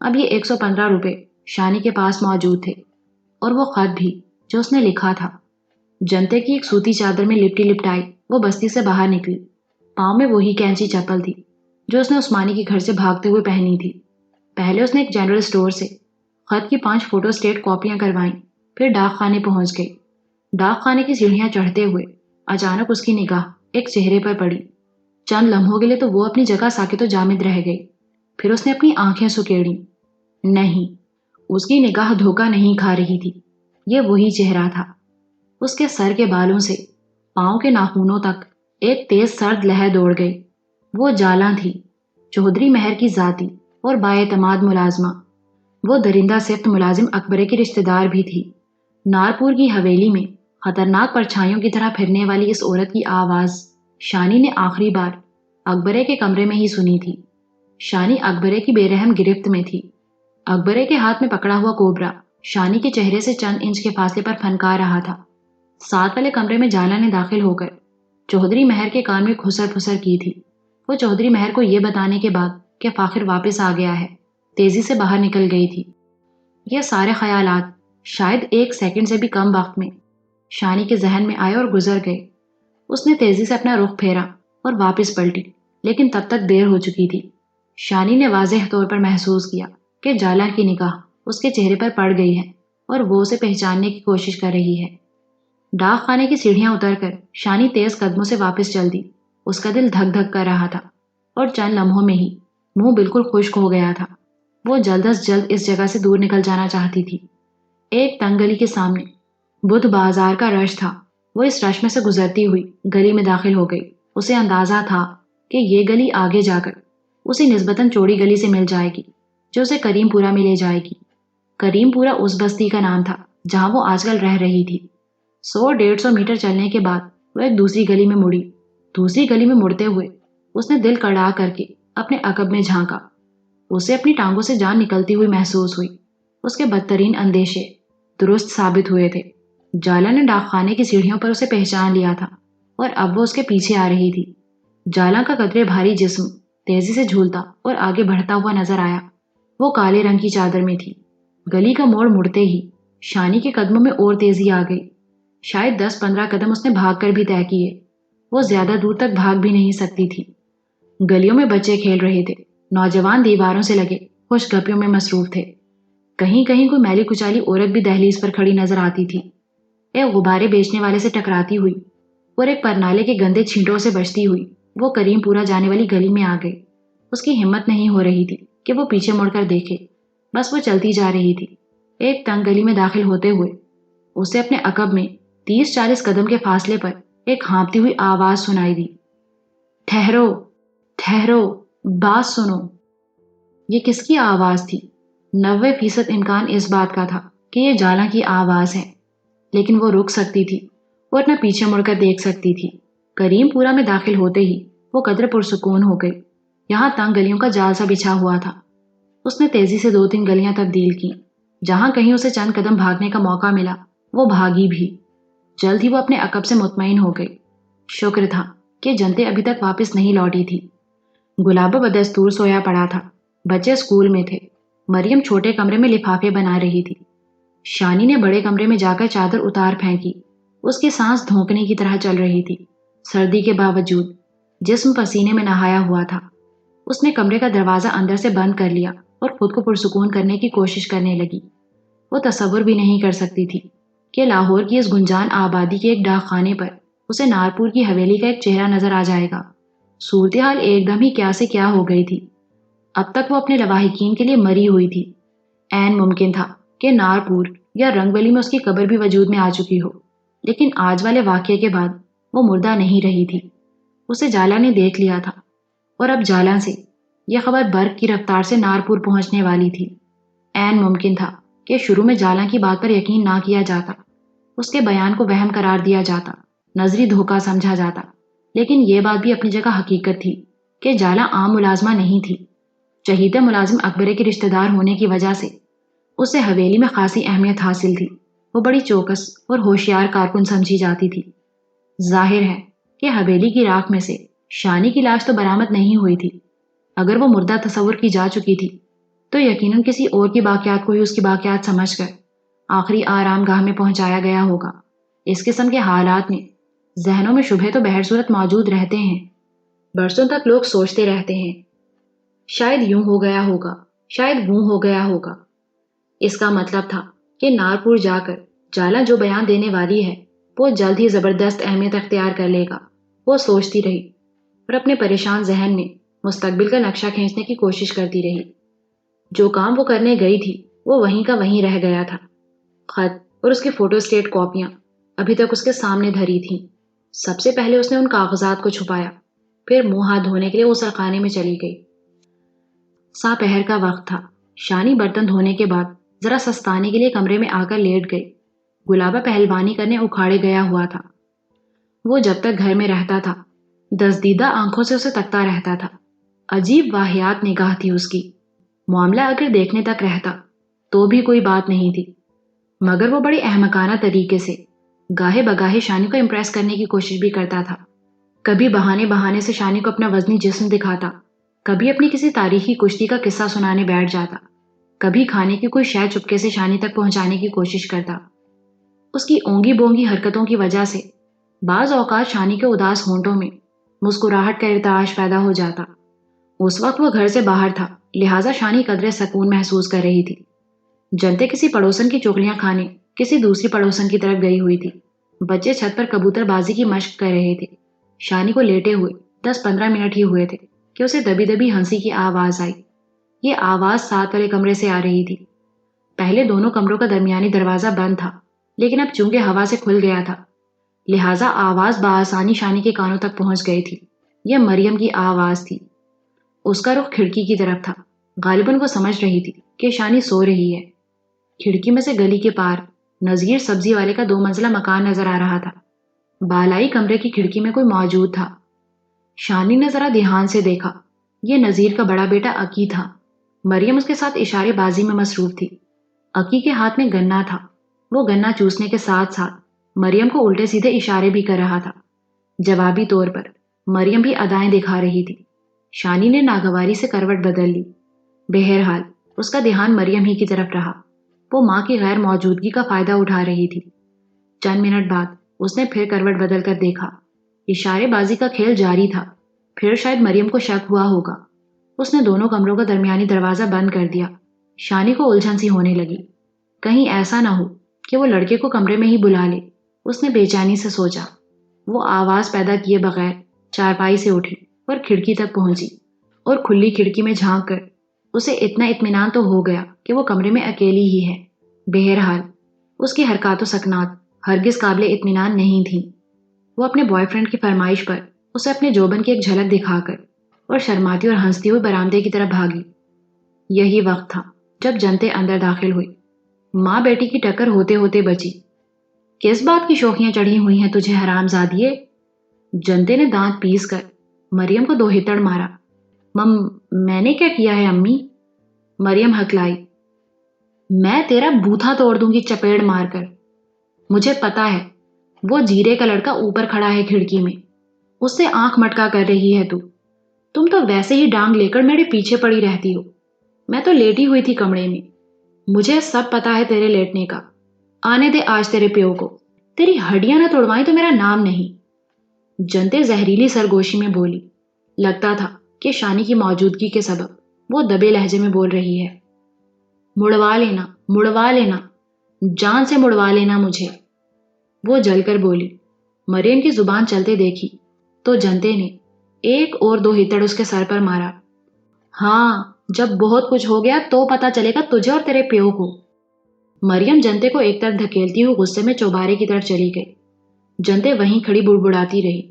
اب یہ 115 روپے شانی کے پاس موجود تھے اور وہ خط بھی جو اس نے لکھا تھا۔ جنتے کی ایک سوتی چادر میں لپٹی لپٹائی وہ بستی سے باہر نکلی۔ پاؤں میں وہی کینچی چپل تھی جو اس نے عثمانی کے گھر سے بھاگتے ہوئے پہنی تھی۔ پہلے اس نے ایک جنرل اسٹور سے خط کی 5 فوٹو اسٹیٹ کاپیاں کروائیں، پھر ڈاک خانے پہنچ گئی۔ ڈاک خانے کی سیڑھیاں چڑھتے ہوئے اچانک اس کی نگاہ ایک چہرے پر پڑی۔ چند لمحوں کے لیے تو وہ اپنی جگہ ساکت و جامد رہ گئی، پھر اس نے اپنی آنکھیں سکیڑی۔ نہیں، اس کی نگاہ دھوکہ نہیں کھا رہی تھی، یہ وہی چہرہ تھا۔ اس کے سر کے بالوں سے پاؤں کے ناخنوں تک ایک تیز سرد لہر دوڑ گئی۔ وہ جالاں تھی، چودھری مہر کی ذاتی اور بااعتماد ملازمہ۔ وہ درندہ صفت ملازم اکبرے کی رشتہ دار بھی تھی۔ نارپور کی حویلی میں خطرناک پرچھائیوں کی طرح پھرنے والی اس عورت کی آواز شانی نے آخری بار اکبرے کے کمرے میں ہی سنی تھی۔ شانی اکبرے کی بے رحم گرفت میں تھی۔ اکبرے کے ہاتھ میں پکڑا ہوا کوبرا شانی کے چہرے سے چند انچ کے فاصلے پر پھنکا رہا تھا۔ ساتھ والے کمرے میں جالا نے داخل ہو کر چودھری مہر کے کان میں کھسر پھسر کی تھی۔ وہ چودھری مہر کو یہ بتانے کے بعد کہ فاخر واپس آ گیا ہے، تیزی سے باہر نکل گئی تھی۔ یہ سارے خیالات شاید 1 سیکنڈ سے بھی کم وقت میں شانی کے ذہن میں آئے اور گزر گئے۔ اس نے تیزی سے اپنا رخ پھیرا اور واپس پلٹی، لیکن تب تک دیر ہو چکی تھی۔ شانی نے واضح طور پر محسوس کیا کہ جالا کی نگاہ اس کے چہرے پر پڑ گئی ہے اور وہ اسے پہچاننے کی کوشش کر رہی ہے۔ ڈاک خانے کی سیڑھیاں اتر کر شانی تیز قدموں سے واپس چل دی۔ اس کا دل دھک دھک کر رہا تھا اور چند لمحوں میں ہی منہ بالکل خشک ہو گیا تھا۔ وہ جلد از جلد اس جگہ سے دور نکل جانا چاہتی تھی۔ ایک تنگ گلی کے سامنے بدھ بازار کا رش تھا۔ وہ اس رش میں سے گزرتی ہوئی گلی میں داخل ہو گئی۔ اسے اندازہ تھا کہ یہ گلی آگے جا کر اسی نسبتاً چوڑی گلی سے مل جائے گی جو اسے کریم پورہ میں لے جائے گی۔ کریم پورہ اس بستی کا نام تھا جہاں وہ آج کل رہ رہی تھی۔ 100-150 میٹر چلنے کے بعد وہ ایک دوسری گلی میں مڑی۔ دوسری گلی میں مڑتے ہوئے اس نے دل کڑا کر کے اپنے عقب میں جھانکا۔ اسے اپنی ٹانگوں سے جان نکلتی ہوئی محسوس ہوئی۔ اس کے بدترین اندیشے درست ثابت ہوئے تھے۔ جالا نے ڈاک خانے کی سیڑھیوں پر اسے پہچان لیا تھا اور اب وہ اس کے پیچھے آ رہی تھی۔ جالا کا قدرے بھاری جسم تیزی سے جھولتا اور آگے بڑھتا ہوا نظر آیا۔ وہ کالے رنگ کی چادر میں تھی۔ گلی کا موڑ مڑتے ہی شانی کے قدموں میں اور تیزی آ گئی۔ شاید 10-15 قدم اس نے بھاگ کر بھی طے کیے۔ وہ زیادہ دور تک بھاگ بھی نہیں سکتی تھی۔ گلیوں میں بچے کھیل رہے تھے۔ نوجوان دیواروں سے لگے خوش گپیوں میں مصروف تھے۔ کہیں کہیں کوئی میلی کچالی عورت بھی دہلیز پر کھڑی نظر آتی تھی۔ ایک غبارے بیچنے والے سے ٹکراتی ہوئی اور ایک پرنالے کے گندے چھینٹوں سے بچتی ہوئی وہ کریم پورہ جانے والی گلی میں آ گئی۔ اس کی ہمت نہیں ہو رہی تھی کہ وہ پیچھے مڑ کر دیکھے، بس وہ چلتی جا رہی تھی۔ ایک تنگ گلی میں داخل ہوتے ہوئے اسے اپنے عقب میں 30-40 قدم کے فاصلے پر ایک ہانپتی ہوئی آواز سنائی دی۔ ٹھہرو، ٹھہرو، بات سنو۔ یہ کس کی آواز تھی؟ 90% امکان اس بات کا تھا کہ یہ جالا کی آواز ہے، لیکن وہ رک سکتی تھی اور نہ پیچھے مڑ کر دیکھ سکتی تھی۔ کریم پورہ میں داخل ہوتے ہی وہ قدر پرسکون ہو گئی۔ یہاں تنگ گلیوں کا جال سا بچھا ہوا تھا۔ اس نے تیزی سے 2-3 گلیاں تبدیل کی۔ جہاں کہیں اسے چند قدم بھاگنے کا موقع ملا وہ بھاگی بھی۔ جلد ہی وہ اپنے عقب سے مطمئن ہو گئی۔ شکر تھا کہ جنتے ابھی تک واپس نہیں لوٹی تھی۔ گلابا بدستور سویا پڑا تھا۔ بچے اسکول میں تھے۔ مریم چھوٹے کمرے میں لفافے بنا رہی تھی۔ شانی نے بڑے کمرے میں جا کر چادر اتار پھینکی۔ اس کی سانس دھونکنے کی طرح چل رہی تھی۔ سردی کے باوجود جسم پسینے میں نہایا ہوا تھا۔ اس نے کمرے کا دروازہ اندر سے بند کر لیا اور خود کو پرسکون کرنے کی کوشش کرنے لگی۔ وہ تصور بھی نہیں کر سکتی تھی کہ لاہور کی اس گنجان آبادی کے ایک ڈاک خانے پر اسے نارپور کی حویلی کا ایک چہرہ نظر آ جائے گا۔ صورتحال ایک دم ہی کیا سے کیا ہو گئی تھی۔ اب تک وہ اپنے لواحقین کے لیے مری ہوئی تھی۔ عین ممکن تھا کہ نارپور یا رنگولی میں اس کی قبر بھی وجود میں آ چکی ہو۔ لیکن آج والے واقعے کے بعد وہ مردہ نہیں رہی تھی۔ اسے جالا نے دیکھ لیا تھا اور اب جالا سے یہ خبر برق کی رفتار سے نارپور پہنچنے والی تھی۔ عین ممکن تھا کہ شروع میں جالا کی بات پر یقین نہ کیا جاتا، اس کے بیان کو وہم قرار دیا جاتا، نظری دھوکہ سمجھا جاتا، لیکن یہ بات بھی اپنی جگہ حقیقت تھی کہ جالا عام ملازمہ نہیں تھی۔ شہید ملازم اکبرے کے رشتہ دار ہونے کی وجہ سے اسے حویلی میں خاصی اہمیت حاصل تھی۔ وہ بڑی چوکس اور ہوشیار کارکن سمجھی جاتی تھی۔ ظاہر ہے کہ حویلی کی راکھ میں سے شانی کی لاش تو برآمد نہیں ہوئی تھی۔ اگر وہ مردہ تصور کی جا چکی تھی تو یقیناً کسی اور کی باقیات کو ہی اس کی باقیات سمجھ کر آخری آرام گاہ میں پہنچایا گیا ہوگا۔ اس قسم کے حالات میں ذہنوں میں شبہ تو بہر صورت موجود رہتے ہیں۔ برسوں تک لوگ سوچتے رہتے ہیں، شاید یوں ہو گیا ہوگا، شاید وہ ہو گیا ہوگا۔ اس کا مطلب تھا کہ نارپور جا کر جالا جو بیان دینے والی ہے وہ جلد ہی زبردست اہمیت اختیار کر لے گا۔ وہ سوچتی رہی اور اپنے پریشان ذہن میں مستقبل کا نقشہ کھینچنے کی کوشش کرتی رہی۔ جو کام وہ کرنے گئی تھی وہ وہیں کا وہیں رہ گیا تھا۔ خط اور اس کی فوٹو اسٹیٹ کاپیاں ابھی تک اس کے سامنے دھری تھیں۔ سب سے پہلے اس نے ان کاغذات کو چھپایا، پھر منہ ہاتھ دھونے کے لیے غسل خانے میں چلی گئی۔ ساپہر کا وقت تھا۔ شانی برتن دھونے کے بعد ذرا سستانے کے لیے کمرے میں آ کر لیٹ گئی۔ گلابہ پہلوانی کرنے اکھاڑے گیا ہوا تھا۔ وہ جب تک گھر میں رہتا تھا دزدیدہ آنکھوں سے اسے تکتا رہتا تھا۔ عجیب واہیات نگاہ تھی اس کی۔ معاملہ اگر دیکھنے تک رہتا تو بھی کوئی بات نہیں تھی، مگر وہ بڑے احمقانہ طریقے سے گاہے بگاہے شانی کو امپریس کرنے کی کوشش بھی کرتا تھا۔ کبھی بہانے سے شانی کو اپنا وزنی جسم دکھاتا، کبھی اپنی کسی تاریخی کشتی کا قصہ سنانے بیٹھ جاتا، کبھی کھانے کی کوئی شے چپکے سے شانی تک پہنچانے کی کوشش کرتا۔ اس کی اونگی بونگی حرکتوں کی وجہ سے بعض اوقات شانی کے اداس ہونٹوں میں مسکراہٹ کا ارتعاش پیدا ہو جاتا۔ اس وقت وہ گھر سے باہر تھا، لہٰذا شانی قدرے سکون محسوس کر رہی تھی۔ جنتے کسی پڑوسن کی چغلیاں کھانے کسی دوسری پڑوسن کی طرف گئی ہوئی تھی۔ بچے چھت پر کبوتر بازی کی مشق کر رہے تھے۔ شانی کو لیٹے ہوئے 10-15 منٹ ہی ہوئے تھے کہ اسے دبی دبی ہنسی کی آواز آئی۔ یہ آواز ساتھ والے کمرے سے آ رہی تھی۔ پہلے دونوں کمروں کا درمیانی دروازہ بند تھا، لیکن اب چونکہ ہوا سے کھل گیا تھا لہٰذا آواز بآسانی شانی کے کانوں تک پہنچ گئی تھی۔ یہ مریم کی آواز تھی۔ اس کا رخ کھڑکی کی طرف تھا۔ غالباً وہ سمجھ رہی تھی کہ شانی سو رہی ہے۔ کھڑکی میں سے گلی کے پار نذیر سبزی والے کا 2 منزلہ مکان نظر آ رہا تھا۔ بالائی کمرے کی کھڑکی میں کوئی موجود تھا۔ شانی نے ذرا دھیان سے دیکھا۔ یہ نذیر کا بڑا بیٹا عقی تھا۔ مریم اس کے ساتھ اشارے بازی میں مصروف تھی۔ عقی کے ہاتھ میں گنا تھا۔ وہ گنا چوسنے کے ساتھ ساتھ مریم کو الٹے سیدھے اشارے بھی کر رہا تھا۔ جوابی طور پر مریم بھی ادائیں دکھا رہی تھی۔ شانی نے ناگواری سے کروٹ بدل لی۔ بہرحال اس کا دھیان مریم ہی کی طرف رہا۔ وہ ماں کی غیر موجودگی کا فائدہ اٹھا رہی تھی۔ چند منٹ بعد اس نے پھر کروٹ بدل کر دیکھا۔ اشارے بازی کا کھیل جاری تھا۔ پھر شاید مریم کو شک ہوا ہوگا۔ اس نے دونوں کمروں کا درمیانی دروازہ بند کر دیا۔ شانی کو الجھن سی ہونے لگی، کہیں ایسا نہ ہو کہ وہ لڑکے کو کمرے میں ہی بلا لے۔ اس نے بے چینی سے سوچا۔ وہ آواز پیدا کیے بغیر چارپائی سے اٹھی اور کھڑکی تک پہنچی، اور کھلی کھڑکی میں جھانک کر اسے اتنا اطمینان تو ہو گیا کہ وہ کمرے میں اکیلی ہی ہے۔ بہرحال اس کی حرکات و سکنات ہرگز قابل اطمینان نہیں تھیں۔ وہ اپنے بوائے فرینڈ کی فرمائش پر اسے اپنے جوبن کی ایک جھلک دکھا کر اور شرماتی اور ہنستی ہوئی برآمدے کی طرف بھاگی۔ یہی وقت تھا جب جنتے اندر داخل ہوئی۔ ماں بیٹی کی ٹکر ہوتے ہوتے بچی۔ کس بات کی شوخیاں چڑھی ہوئی ہیں تجھے حرام زادیے؟ جنتے نے دانت پیس کر مریم کو 2 ہتڑ مارا۔ میں نے کیا کیا ہے امی؟ مریم ہکلائی۔ میں تیرا بوتھا توڑ دوں گی چپیڑ مار کر۔ مجھے پتا ہے وہ جیرے کا لڑکا اوپر کھڑا ہے کھڑکی میں، اس سے آنکھ مٹکا کر رہی ہے تو۔ تم تو ویسے ہی ڈانگ لے کر میرے پیچھے پڑی رہتی ہو۔ میں تو لیٹی ہوئی تھی کمرے میں۔ مجھے سب پتا ہے تیرے لیٹنے کا۔ آنے دے آج تیرے پیو کو۔ تیری ہڈیاں نہ توڑوائیں تو میرا نام نہیں۔ جنتے زہریلی سرگوشی میں بولی۔ لگتا تھا کہ شانی کی موجودگی کے سبب وہ دبے لہجے میں بول رہی ہے۔ مڑوا لینا، جان سے مڑوا لینا مجھے۔ وہ جل کر بولی۔ مریم کی زبان چلتے دیکھی تو جنتے نے 1 اور 2 ہتڑ اس کے سر پر مارا۔ ہاں، جب بہت کچھ ہو گیا تو پتا چلے گا تجھے اور تیرے پیو کو۔ مریم جنتے کو ایک طرف دھکیلتی ہوئی غصے میں چوبارے کی طرف چلی گئی۔ جنتے وہیں کھڑی بڑبڑاتی رہی۔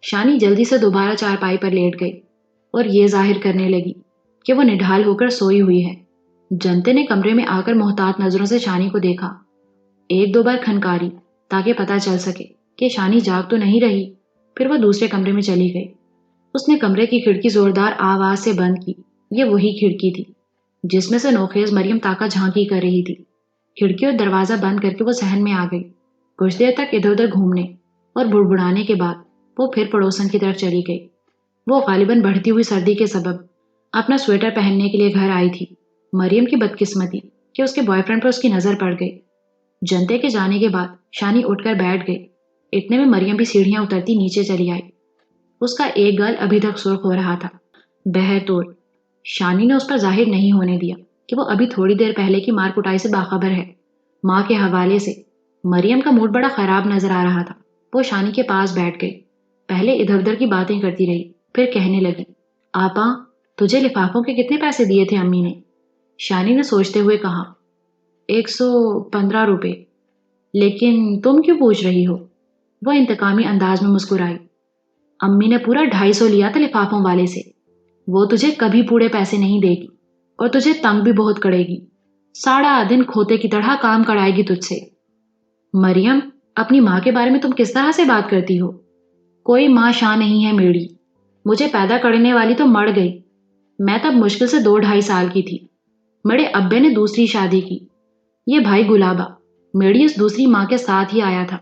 شانی جلدی سے دوبارہ چارپائی پر لیٹ گئی اور یہ ظاہر کرنے لگی کہ وہ نڈھال ہو کر سوئی ہوئی ہے۔ جنتے نے کمرے میں آ کر محتاط نظروں سے شانی کو دیکھا، ایک دو بار کھنکاری تاکہ پتہ چل سکے کہ شانی جاگ تو نہیں رہی، پھر وہ دوسرے کمرے میں چلی گئی۔ اس نے کمرے کی کھڑکی زوردار آواز سے بند کی۔ یہ وہی کھڑکی تھی جس میں سے نوخیز مریم تاکہ جھانکی کر رہی تھی۔ کھڑکی اور دروازہ بند کر کے وہ صحن میں آ گئی۔ کچھ دیر تک ادھر ادھر گھومنے اور بڑبڑانے کے بعد وہ پھر پڑوسن کی طرف چلی گئی۔ وہ غالباً بڑھتی ہوئی سردی کے سبب اپنا سویٹر پہننے کے لیے گھر آئی تھی۔ مریم کی بدقسمتی کہ اس کے بوائے فرینڈ پر اس کی نظر پڑ گئی۔ جنتے کے جانے کے بعد شانی اٹھ کر بیٹھ گئی۔ اتنے میں مریم بھی سیڑھیاں اترتی نیچے چلی آئی۔ اس کا ایک گال ابھی تک سرخ ہو رہا تھا۔ بہرطور شانی نے اس پر ظاہر نہیں ہونے دیا کہ وہ ابھی تھوڑی دیر پہلے کی مار کٹائی سے باخبر ہے۔ ماں کے حوالے سے مریم کا موڈ بڑا خراب نظر آ رہا تھا۔ وہ شانی کے پاس بیٹھ گئی، پہلے ادھر ادھر کی باتیں کرتی رہی، پھر کہنے لگی، آپا تجھے لفافوں کے کتنے پیسے دیے تھے امی نے؟ شانی نے سوچتے ہوئے کہا، 115 روپے۔ لیکن تم کیوں پوچھ رہی ہو؟ وہ انتقامی انداز میں مسکرائی۔ امی نے پورا 250 لیا تھا لفافوں والے سے۔ وہ تجھے کبھی پورے پیسے نہیں دے گی اور تجھے تنگ بھی بہت کرے گی، سارا دن کھوتے کی طرح کام کرائے گی تجھ سے۔ مریم، اپنی ماں کے بارے میں تم کس طرح سے بات کرتی ہو؟ کوئی ماں شاں نہیں ہے میری، مجھے پیدا کرنے والی تو مر گئی۔ میں تب مشکل سے 2-2.5 سال کی تھی۔ میرے ابے نے دوسری شادی کی۔ یہ بھائی گلابا میری اس دوسری ماں کے ساتھ ہی آیا تھا۔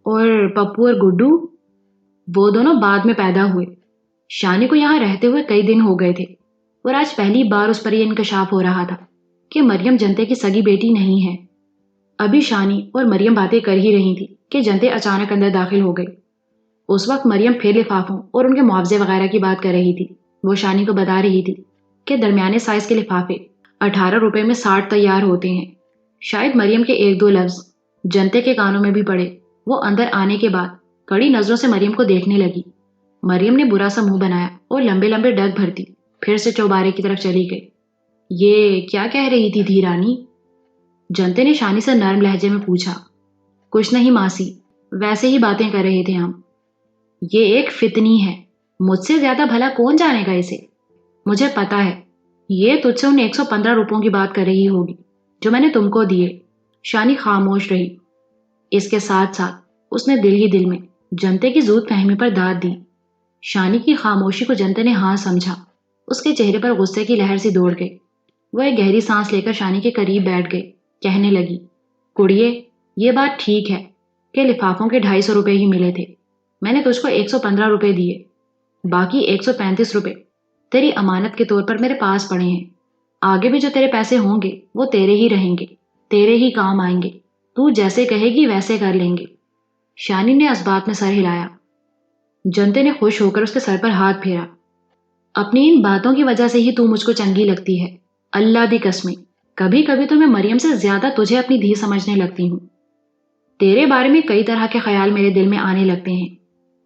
اور پپو اور گڈو، وہ دونوں بعد میں پیدا ہوئے۔ شانی کو یہاں رہتے ہوئے کئی دن ہو گئے تھے اور آج پہلی بار اس پر یہ انکشاف ہو رہا تھا کہ مریم جنتے کی سگی بیٹی نہیں ہے۔ ابھی شانی اور مریم باتیں کر ہی رہی تھی کہ جنتے اچانک اندر داخل ہو گئی۔ اس وقت مریم پھر لفافوں اور ان کے معاوضے وغیرہ کی بات کر رہی تھی۔ وہ شانی کو بتا رہی تھی کہ درمیانے سائز کے لفافے 18 روپے میں 60 تیار ہوتے ہیں۔ شاید مریم کے ایک دو لفظ جنتے کے کانوں میں بھی پڑے۔ وہ اندر آنے کے بعد کڑی نظروں سے مریم کو دیکھنے لگی۔ مریم نے برا سا منہ بنایا اور لمبے لمبے ڈگ بھرتی پھر سے چوبارے کی طرف چلی گئی۔ یہ کیا کہہ رہی تھی دھیرانی؟ جنتے نے شانی سے نرم لہجے میں پوچھا۔ کچھ نہیں ماسی، ویسے ہی باتیں کر رہے تھے ہم۔ یہ ایک فتنی ہے، مجھ سے زیادہ بھلا کون جانے گا اسے؟ مجھے پتا ہے یہ تجھ سے ان 115 روپوں کی بات کر رہی ہوگی جو میں نے تم کو دیے۔ شانی خاموش رہی۔ اس کے ساتھ ساتھ اس نے دل ہی دل میں جنتے کی زود فہمی پر داد دی۔ شانی کی خاموشی کو جنتے نے ہاں سمجھا۔ اس کے چہرے پر غصے کی لہر سی دوڑ گئی۔ وہ ایک گہری سانس لے کر شانی کے قریب بیٹھ گئی، کہنے لگی، کڑیے، یہ بات ٹھیک ہے کہ لفافوں کے 250 روپے ہی ملے تھے۔ میں نے تجھ کو 115 روپے دیے، باقی 135 روپے تیری امانت کے طور پر میرے پاس پڑے ہیں۔ آگے بھی جو تیرے پیسے ہوں گے وہ تیرے ہی رہیں گے، تیرے ہی کام آئیں گے، تو جیسے کہے گی ویسے کر لیں گے۔ شانی نے اس بات میں سر ہلایا۔ جنتے نے خوش ہو کر اس کے سر پر ہاتھ پھیرا۔ اپنی ان باتوں کی وجہ سے ہی تو مجھ کو چنگی لگتی ہے، اللہ دی قسمیں، کبھی کبھی تو میں مریم سے زیادہ تجھے اپنی دھی سمجھنے لگتی ہوں۔ تیرے بارے میں کئی طرح کے خیال میرے دل میں آنے لگتے ہیں۔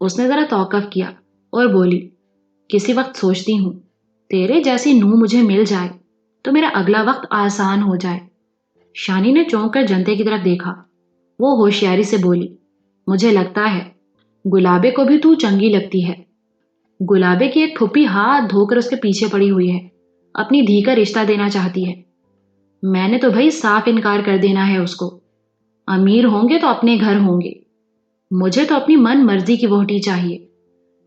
اس نے ذرا توقف کیا اور بولی، کسی وقت سوچتی ہوں تیرے جیسی نوح مجھے مل جائے تو میرا اگلا وقت آسان ہو جائے۔ شانی نے چونک کر جنتے کی طرف دیکھا۔ وہ ہوشیاری سے بولی، مجھے لگتا ہے گلابے کو بھی تو چنگی لگتی ہے۔ گلابے کی ایک پھپھی ہاتھ دھو کر اس کے پیچھے پڑی ہوئی ہے، اپنی دھی کا رشتہ دینا چاہتی ہے۔ میں نے تو بھائی صاف انکار کر دینا ہے اس کو۔ امیر ہوں گے تو اپنے گھر ہوں گے، مجھے تو اپنی من مرضی کی وہٹی چاہیے۔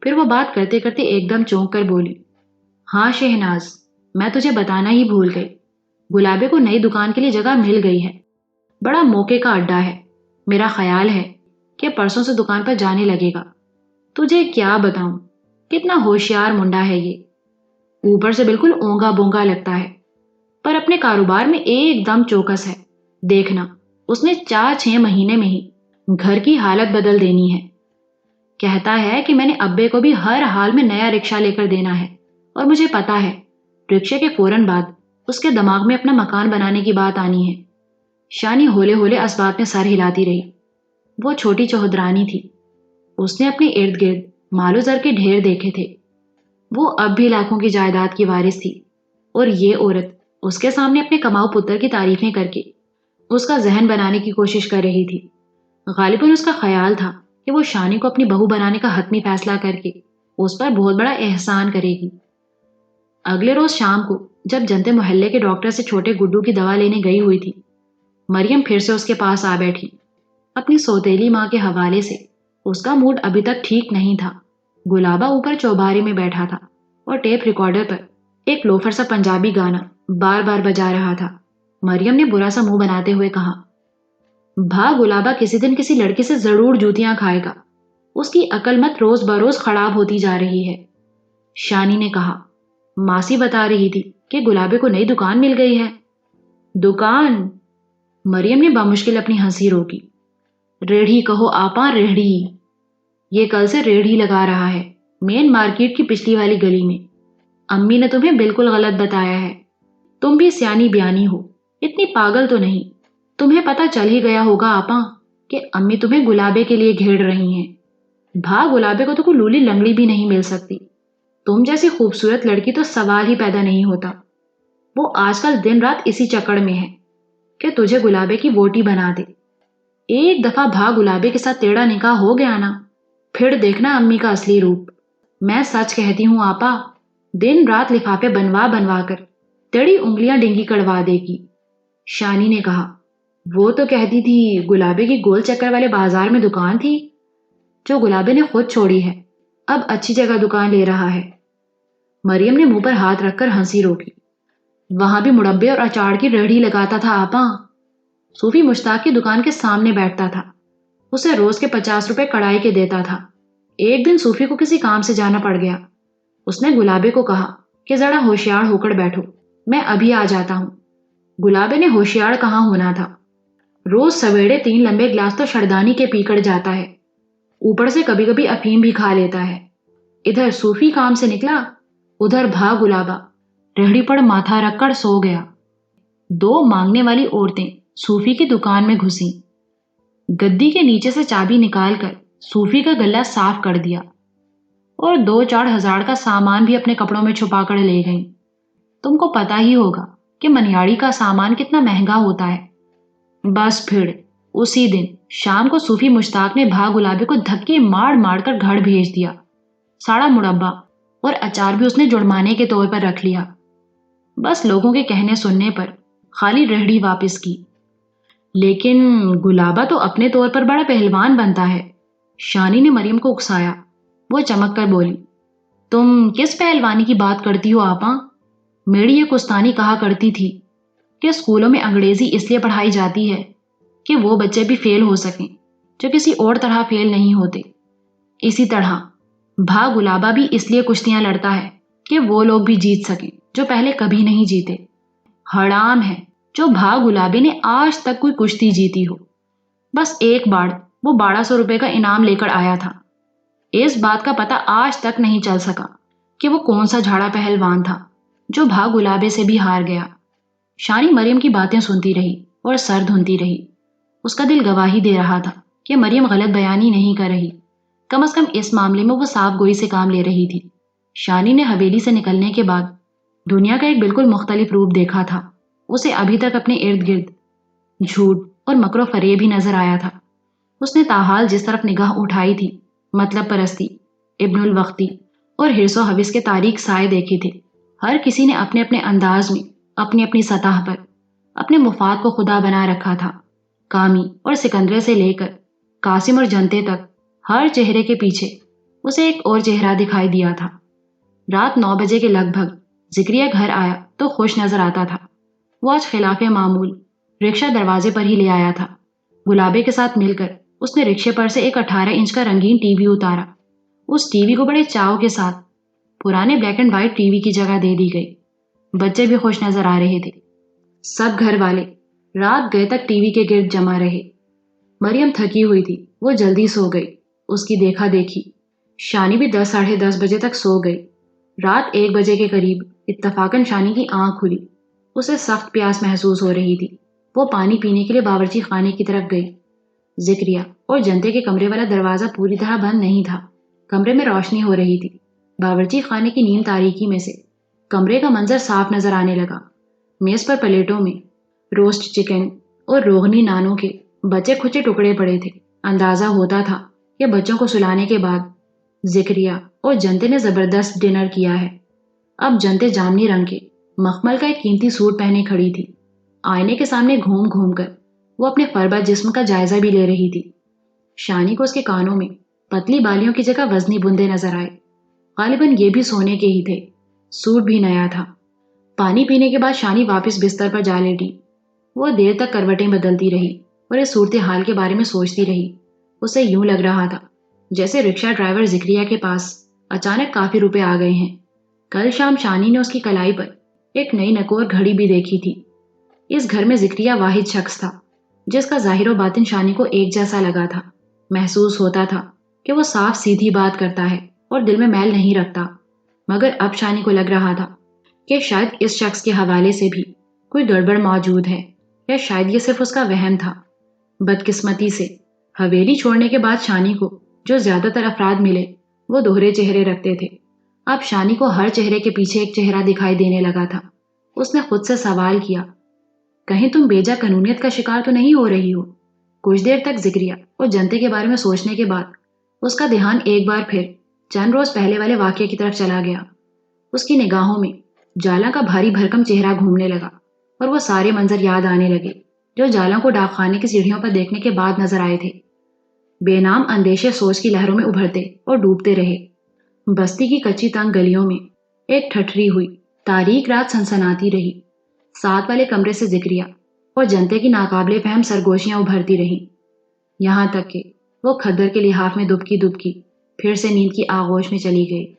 پھر وہ بات کرتے کرتے ایک دم چونک کر بولی، ہاں شہناز، میں تجھے بتانا ہی بھول گئی، گلابے کو نئی دکان کے لیے جگہ مل گئی ہے، بڑا موقع کا اڈا ہے۔ میرا خیال ہے کہ پرسوں سے دکان پر جانے لگے گا۔ تجھے کیا بتاؤں کتنا ہوشیار منڈا ہے یہ، اوپر سے بالکل اونگا بونگا لگتا ہے، پر اپنے کاروبار میں ایک دم چوکس ہے۔ دیکھنا اس نے 4-6 مہینے میں ہی گھر کی حالت بدل دینی ہے۔ کہتا ہے کہ میں نے ابے کو بھی ہر حال میں نیا رکشہ لے کر دینا ہے، اور مجھے پتا ہے رکشے کے فوراً بعد اس کے دماغ میں اپنا مکان بنانے کی بات آنی ہے۔ شانی ہولے ہولے اس بات میں سر ہلاتی رہی۔ وہ چھوٹی چوہدرانی تھی، اس نے اپنے ارد گرد مال و زر کے ڈھیر دیکھے تھے۔ وہ اب بھی لاکھوں کی جائیداد کی وارث تھی، اور یہ عورت اس کے سامنے اپنے کماؤ پتر کی تعریفیں کر کے اس کا ذہن بنانے کی کوشش کر رہی تھی۔ غالباً اس کا خیال تھا کہ وہ شانی کو اپنی بہو بنانے کا حتمی فیصلہ کر کے اس پر بہت بڑا احسان کرے گی۔ اگلے روز شام کو جب جنتے محلے کے ڈاکٹر سے چھوٹے گڈو کی دوا لینے گئی ہوئی تھی، مریم پھر سے اس کے پاس آ بیٹھی۔ اپنی سوتیلی ماں کے حوالے سے اس کا موڈ ابھی تک ٹھیک نہیں تھا۔ گلابا اوپر چوبارے میں بیٹھا تھا اور ٹیپ ریکارڈر پر ایک لوفر سا پنجابی گانا بار بار بجا رہا تھا۔ مریم نے برا سا منہ بناتے ہوئے کہا، بھا گلابا کسی دن کسی لڑکی سے ضرور جوتیاں کھائے گا، اس کی عقل مت روز بروز خراب ہوتی جا رہی ہے۔ شانی نے کہا، ماسی بتا رہی تھی کہ گلابے کو نئی دکان مل گئی ہے۔ دکان؟ مریم نے بمشکل اپنی ہنسی روکی۔ ریڑھی کہو آپا، ریڑھی۔ یہ کل سے ریڑھی لگا رہا ہے مین مارکیٹ کی پچھلی والی گلی میں۔ امی نے تمہیں بالکل غلط بتایا ہے، تم بھی سیانی بیانی ہو، اتنی پاگل تو نہیں۔ تمہیں پتہ چل ہی گیا ہوگا آپا کہ امی تمہیں گلابے کے لیے گھیڑ رہی ہیں۔ بھا گلابے کو تو کوئی لولی لنگڑی بھی نہیں مل سکتی، تم جیسی خوبصورت لڑکی تو سوال ہی پیدا نہیں ہوتا۔ وہ آج کل دن رات اسی چکر میں ہے کہ تجھے گلابے کی ووٹی بنا دے۔ ایک دفعہ بھا گلابے کے ساتھ تیرا نکاح ہو گیا نا، پھر دیکھنا امی کا اصلی روپ۔ میں سچ کہتی ہوں آپا، دن رات لفافے بنوا بنوا کر تیری انگلیاں ڈنگی کڑوا دے گی۔ شانی نے کہا، وہ تو کہتی تھی گلابے کی گول چکر والے بازار میں دکان تھی جو گلابے نے خود چھوڑی ہے، اب اچھی جگہ دکان لے رہا ہے۔ مریم نے منہ پر ہاتھ رکھ کر ہنسی روکی۔ وہاں بھی مربے اور اچار کی ریڑھی لگاتا تھا آپا۔ صوفی مشتاق کی دکان کے سامنے بیٹھتا تھا، اسے روز کے 50 روپے کڑائی کے دیتا تھا۔ ایک دن صوفی کو کسی کام سے جانا پڑ گیا، اس نے گلابے کو کہا کہ ذرا ہوشیار ہو کر بیٹھو، میں ابھی آ جاتا ہوں۔ گلابے نے ہوشیار کہاں ہونا تھا، روز سویرے 3 لمبے گلاس تو شردانی کے پی کر جاتا ہے، اوپر سے کبھی کبھی افیم بھی کھا لیتا ہے۔ ادھر صوفی کام سے نکلا، ادھر بھا گلابا ریڑھی پر ماتھا رکھ کر سو گیا۔ 2 مانگنے والی عورتیں صوفی کی دکان میں گھسیں، گدی کے نیچے سے چابی نکال کر صوفی کا گلا صاف کر دیا اور 2-4 ہزار کا سامان بھی اپنے کپڑوں میں چھپا کر لے گئیں۔ تم کو پتا ہی ہوگا کہ منیاڑی کا سامان کتنا مہنگا ہوتا ہے۔ بس پھر اسی دن شام کو صوفی مشتاق نے بھا گلابے کو دھکے مار مار کر گھر بھیج دیا۔ ساڑا مربا اور اچار بھی اس نے جرمانے کے طور پر رکھ لیا، بس لوگوں کے کہنے سننے پر خالی ریڑھی واپس کی۔ لیکن گلابا تو اپنے طور پر بڑا پہلوان بنتا ہے، شانی نے مریم کو اکسایا۔ وہ چمک کر بولی، تم کس پہلوانی کی بات کرتی ہو آپا؟ میری یہ کستانی کہا کرتی تھی کہ اسکولوں میں انگریزی اس لیے پڑھائی جاتی ہے کہ وہ بچے بھی فیل ہو سکیں جو کسی اور طرح فیل نہیں ہوتے۔ اسی طرح بھا گلابا بھی اس لیے کشتیاں لڑتا ہے کہ وہ لوگ بھی جیت سکیں جو پہلے کبھی نہیں جیتے۔ حرام ہے جو بھا گلابے نے آج تک کوئی کشتی جیتی ہو۔ بس ایک بار وہ 1200 روپے کا انعام لے کر آیا تھا۔ اس بات کا پتہ آج تک نہیں چل سکا کہ وہ کون سا جھاڑا پہلوان تھا جو بھا گلابے سے بھی ہار گیا۔ شانی مریم کی باتیں سنتی رہی اور سر دھنتی رہی۔ اس کا دل گواہی دے رہا تھا کہ مریم غلط بیانی نہیں کر رہی، کم از کم اس معاملے میں وہ صاف گوئی سے کام لے رہی تھی۔ شانی نے حویلی سے نکلنے کے بعد دنیا کا ایک بالکل مختلف روپ دیکھا تھا۔ اسے ابھی تک اپنے ارد گرد جھوٹ اور مکر و فریب ہی نظر آیا تھا۔ اس نے تاحال جس طرف نگاہ اٹھائی تھی، مطلب پرستی، ابن الوقتی اور حرص و حوث کے تاریک سائے دیکھے تھے۔ ہر کسی نے اپنے اپنے انداز میں، اپنی اپنی سطح پر اپنے مفاد کو خدا بنا رکھا تھا۔ کامی اور سکندرے سے لے کر قاسم اور جنتے تک ہر چہرے کے پیچھے اسے ایک اور چہرہ دکھائی دیا تھا۔ رات 9 بجے کے لگ بھگ ذکریہ گھر آیا تو خوش نظر آتا تھا۔ وہ آج خلاف معمول رکشہ دروازے پر ہی لے آیا تھا۔ گلابے کے ساتھ مل کر اس نے رکشے پر سے ایک 18 انچ کا رنگین ٹی وی اتارا۔ اس ٹی وی کو بڑے چاؤ کے ساتھ پرانے black and white T V کی جگہ دے دی گئی۔ بچے بھی خوش نظر آ رہے تھے۔ سب گھر والے رات گئے تک ٹی وی کے گرد جمع رہے۔ مریم تھکی ہوئی تھی، وہ جلدی سو گئی۔ اس کی دیکھا دیکھی شانی بھی 10 ساڑھے 10 بجے تک سو گئی۔ رات 1 بجے کے قریب اتفاقاً شانی کی آنکھ کھلی۔ اسے سخت پیاس محسوس ہو رہی تھی۔ وہ پانی پینے کے لیے باورچی خانے کی طرف گئی۔ ذکریہ اور جنتے کے کمرے والا دروازہ پوری طرح بند نہیں تھا، کمرے میں روشنی ہو رہی تھی۔ باورچی خانے کی نیم تاریکی میں سے کمرے کا منظر صاف نظر آنے لگا۔ میز پر پلیٹوں میں روسٹ چکن اور روغنی نانوں کے بچے کھچے ٹکڑے پڑے تھے۔ اندازہ ہوتا تھا کہ بچوں کو سلانے کے بعد ذکریہ اور جنتے نے زبردست ڈنر کیا ہے۔ اب جنتے جامنی رنگ کے مخمل کا ایک قیمتی سوٹ پہنے کھڑی تھی۔ آئینے کے سامنے گھوم گھوم کر وہ اپنے فربا جسم کا جائزہ بھی لے رہی تھی۔ شانی کو اس کے کانوں میں پتلی بالیوں کی جگہ وزنی بندے نظر آئے۔ غالباً یہ بھی سونے کے ہی تھے۔ سوٹ بھی نیا تھا۔ پانی پینے کے بعد شانی واپس بستر پر جا لیٹی۔ وہ دیر تک کروٹیں بدلتی رہی اور اس صورتحال کے بارے میں سوچتی رہی۔ اسے یوں لگ رہا تھا جیسے رکشہ ڈرائیور ذکریہ کے پاس اچانک کافی روپے آ گئے ہیں۔ کل شام شانی نے اس کی کلائی پر ایک نئی نکور گھڑی بھی دیکھی تھی۔ اس گھر میں ذکریہ واحد شخص تھا جس کا ظاہر و باطن شانی کو ایک جیسا لگا تھا۔ محسوس ہوتا تھا کہ وہ صاف سیدھی بات کرتا ہے اور دل میں میل نہیں رکھتا، مگر اب شانی کو لگ رہا تھا کہ شاید اس شخص کے حوالے سے بھی کوئی گڑبڑ موجود ہے، یا شاید یہ صرف اس کا وہم تھا۔ بدقسمتی سے حویلی چھوڑنے کے بعد شانی کو جو زیادہ تر افراد ملے وہ دوہرے چہرے رکھتے تھے۔ اب شانی کو ہر چہرے کے پیچھے ایک چہرہ دکھائی دینے لگا تھا۔ اس نے خود سے سوال کیا، کہیں تم بیجا قانونیت کا شکار تو نہیں ہو رہی ہو؟ کچھ دیر تک ذکریہ اور جنتے کے بارے میں سوچنے کے بعد اس کا دھیان ایک بار پھر چند روز پہلے والے واقعے کی طرف چلا گیا۔ اس کی نگاہوں میں جالا کا بھاری بھرکم چہرہ گھومنے لگا اور وہ سارے منظر یاد آنے لگے جو جالا کو ڈاک خانے کی سیڑھیوں پر دیکھنے کے بعد نظر آئے تھے۔ بے نام اندیشے سوچ کی لہروں میں ابھرتے اور ڈوبتے رہے۔ بستی کی کچی تنگ گلیوں میں ایک ٹھٹری ہوئی تاریک رات سنسناتی رہی۔ ساتھ والے کمرے سے ذکریہ اور جنتے کی ناقابل فہم سرگوشیاں ابھرتی رہیں، یہاں تک کہ وہ کھدر کے لحاف میں دبکی دبکی پھر سے نیند کی آغوش میں چلی گئی۔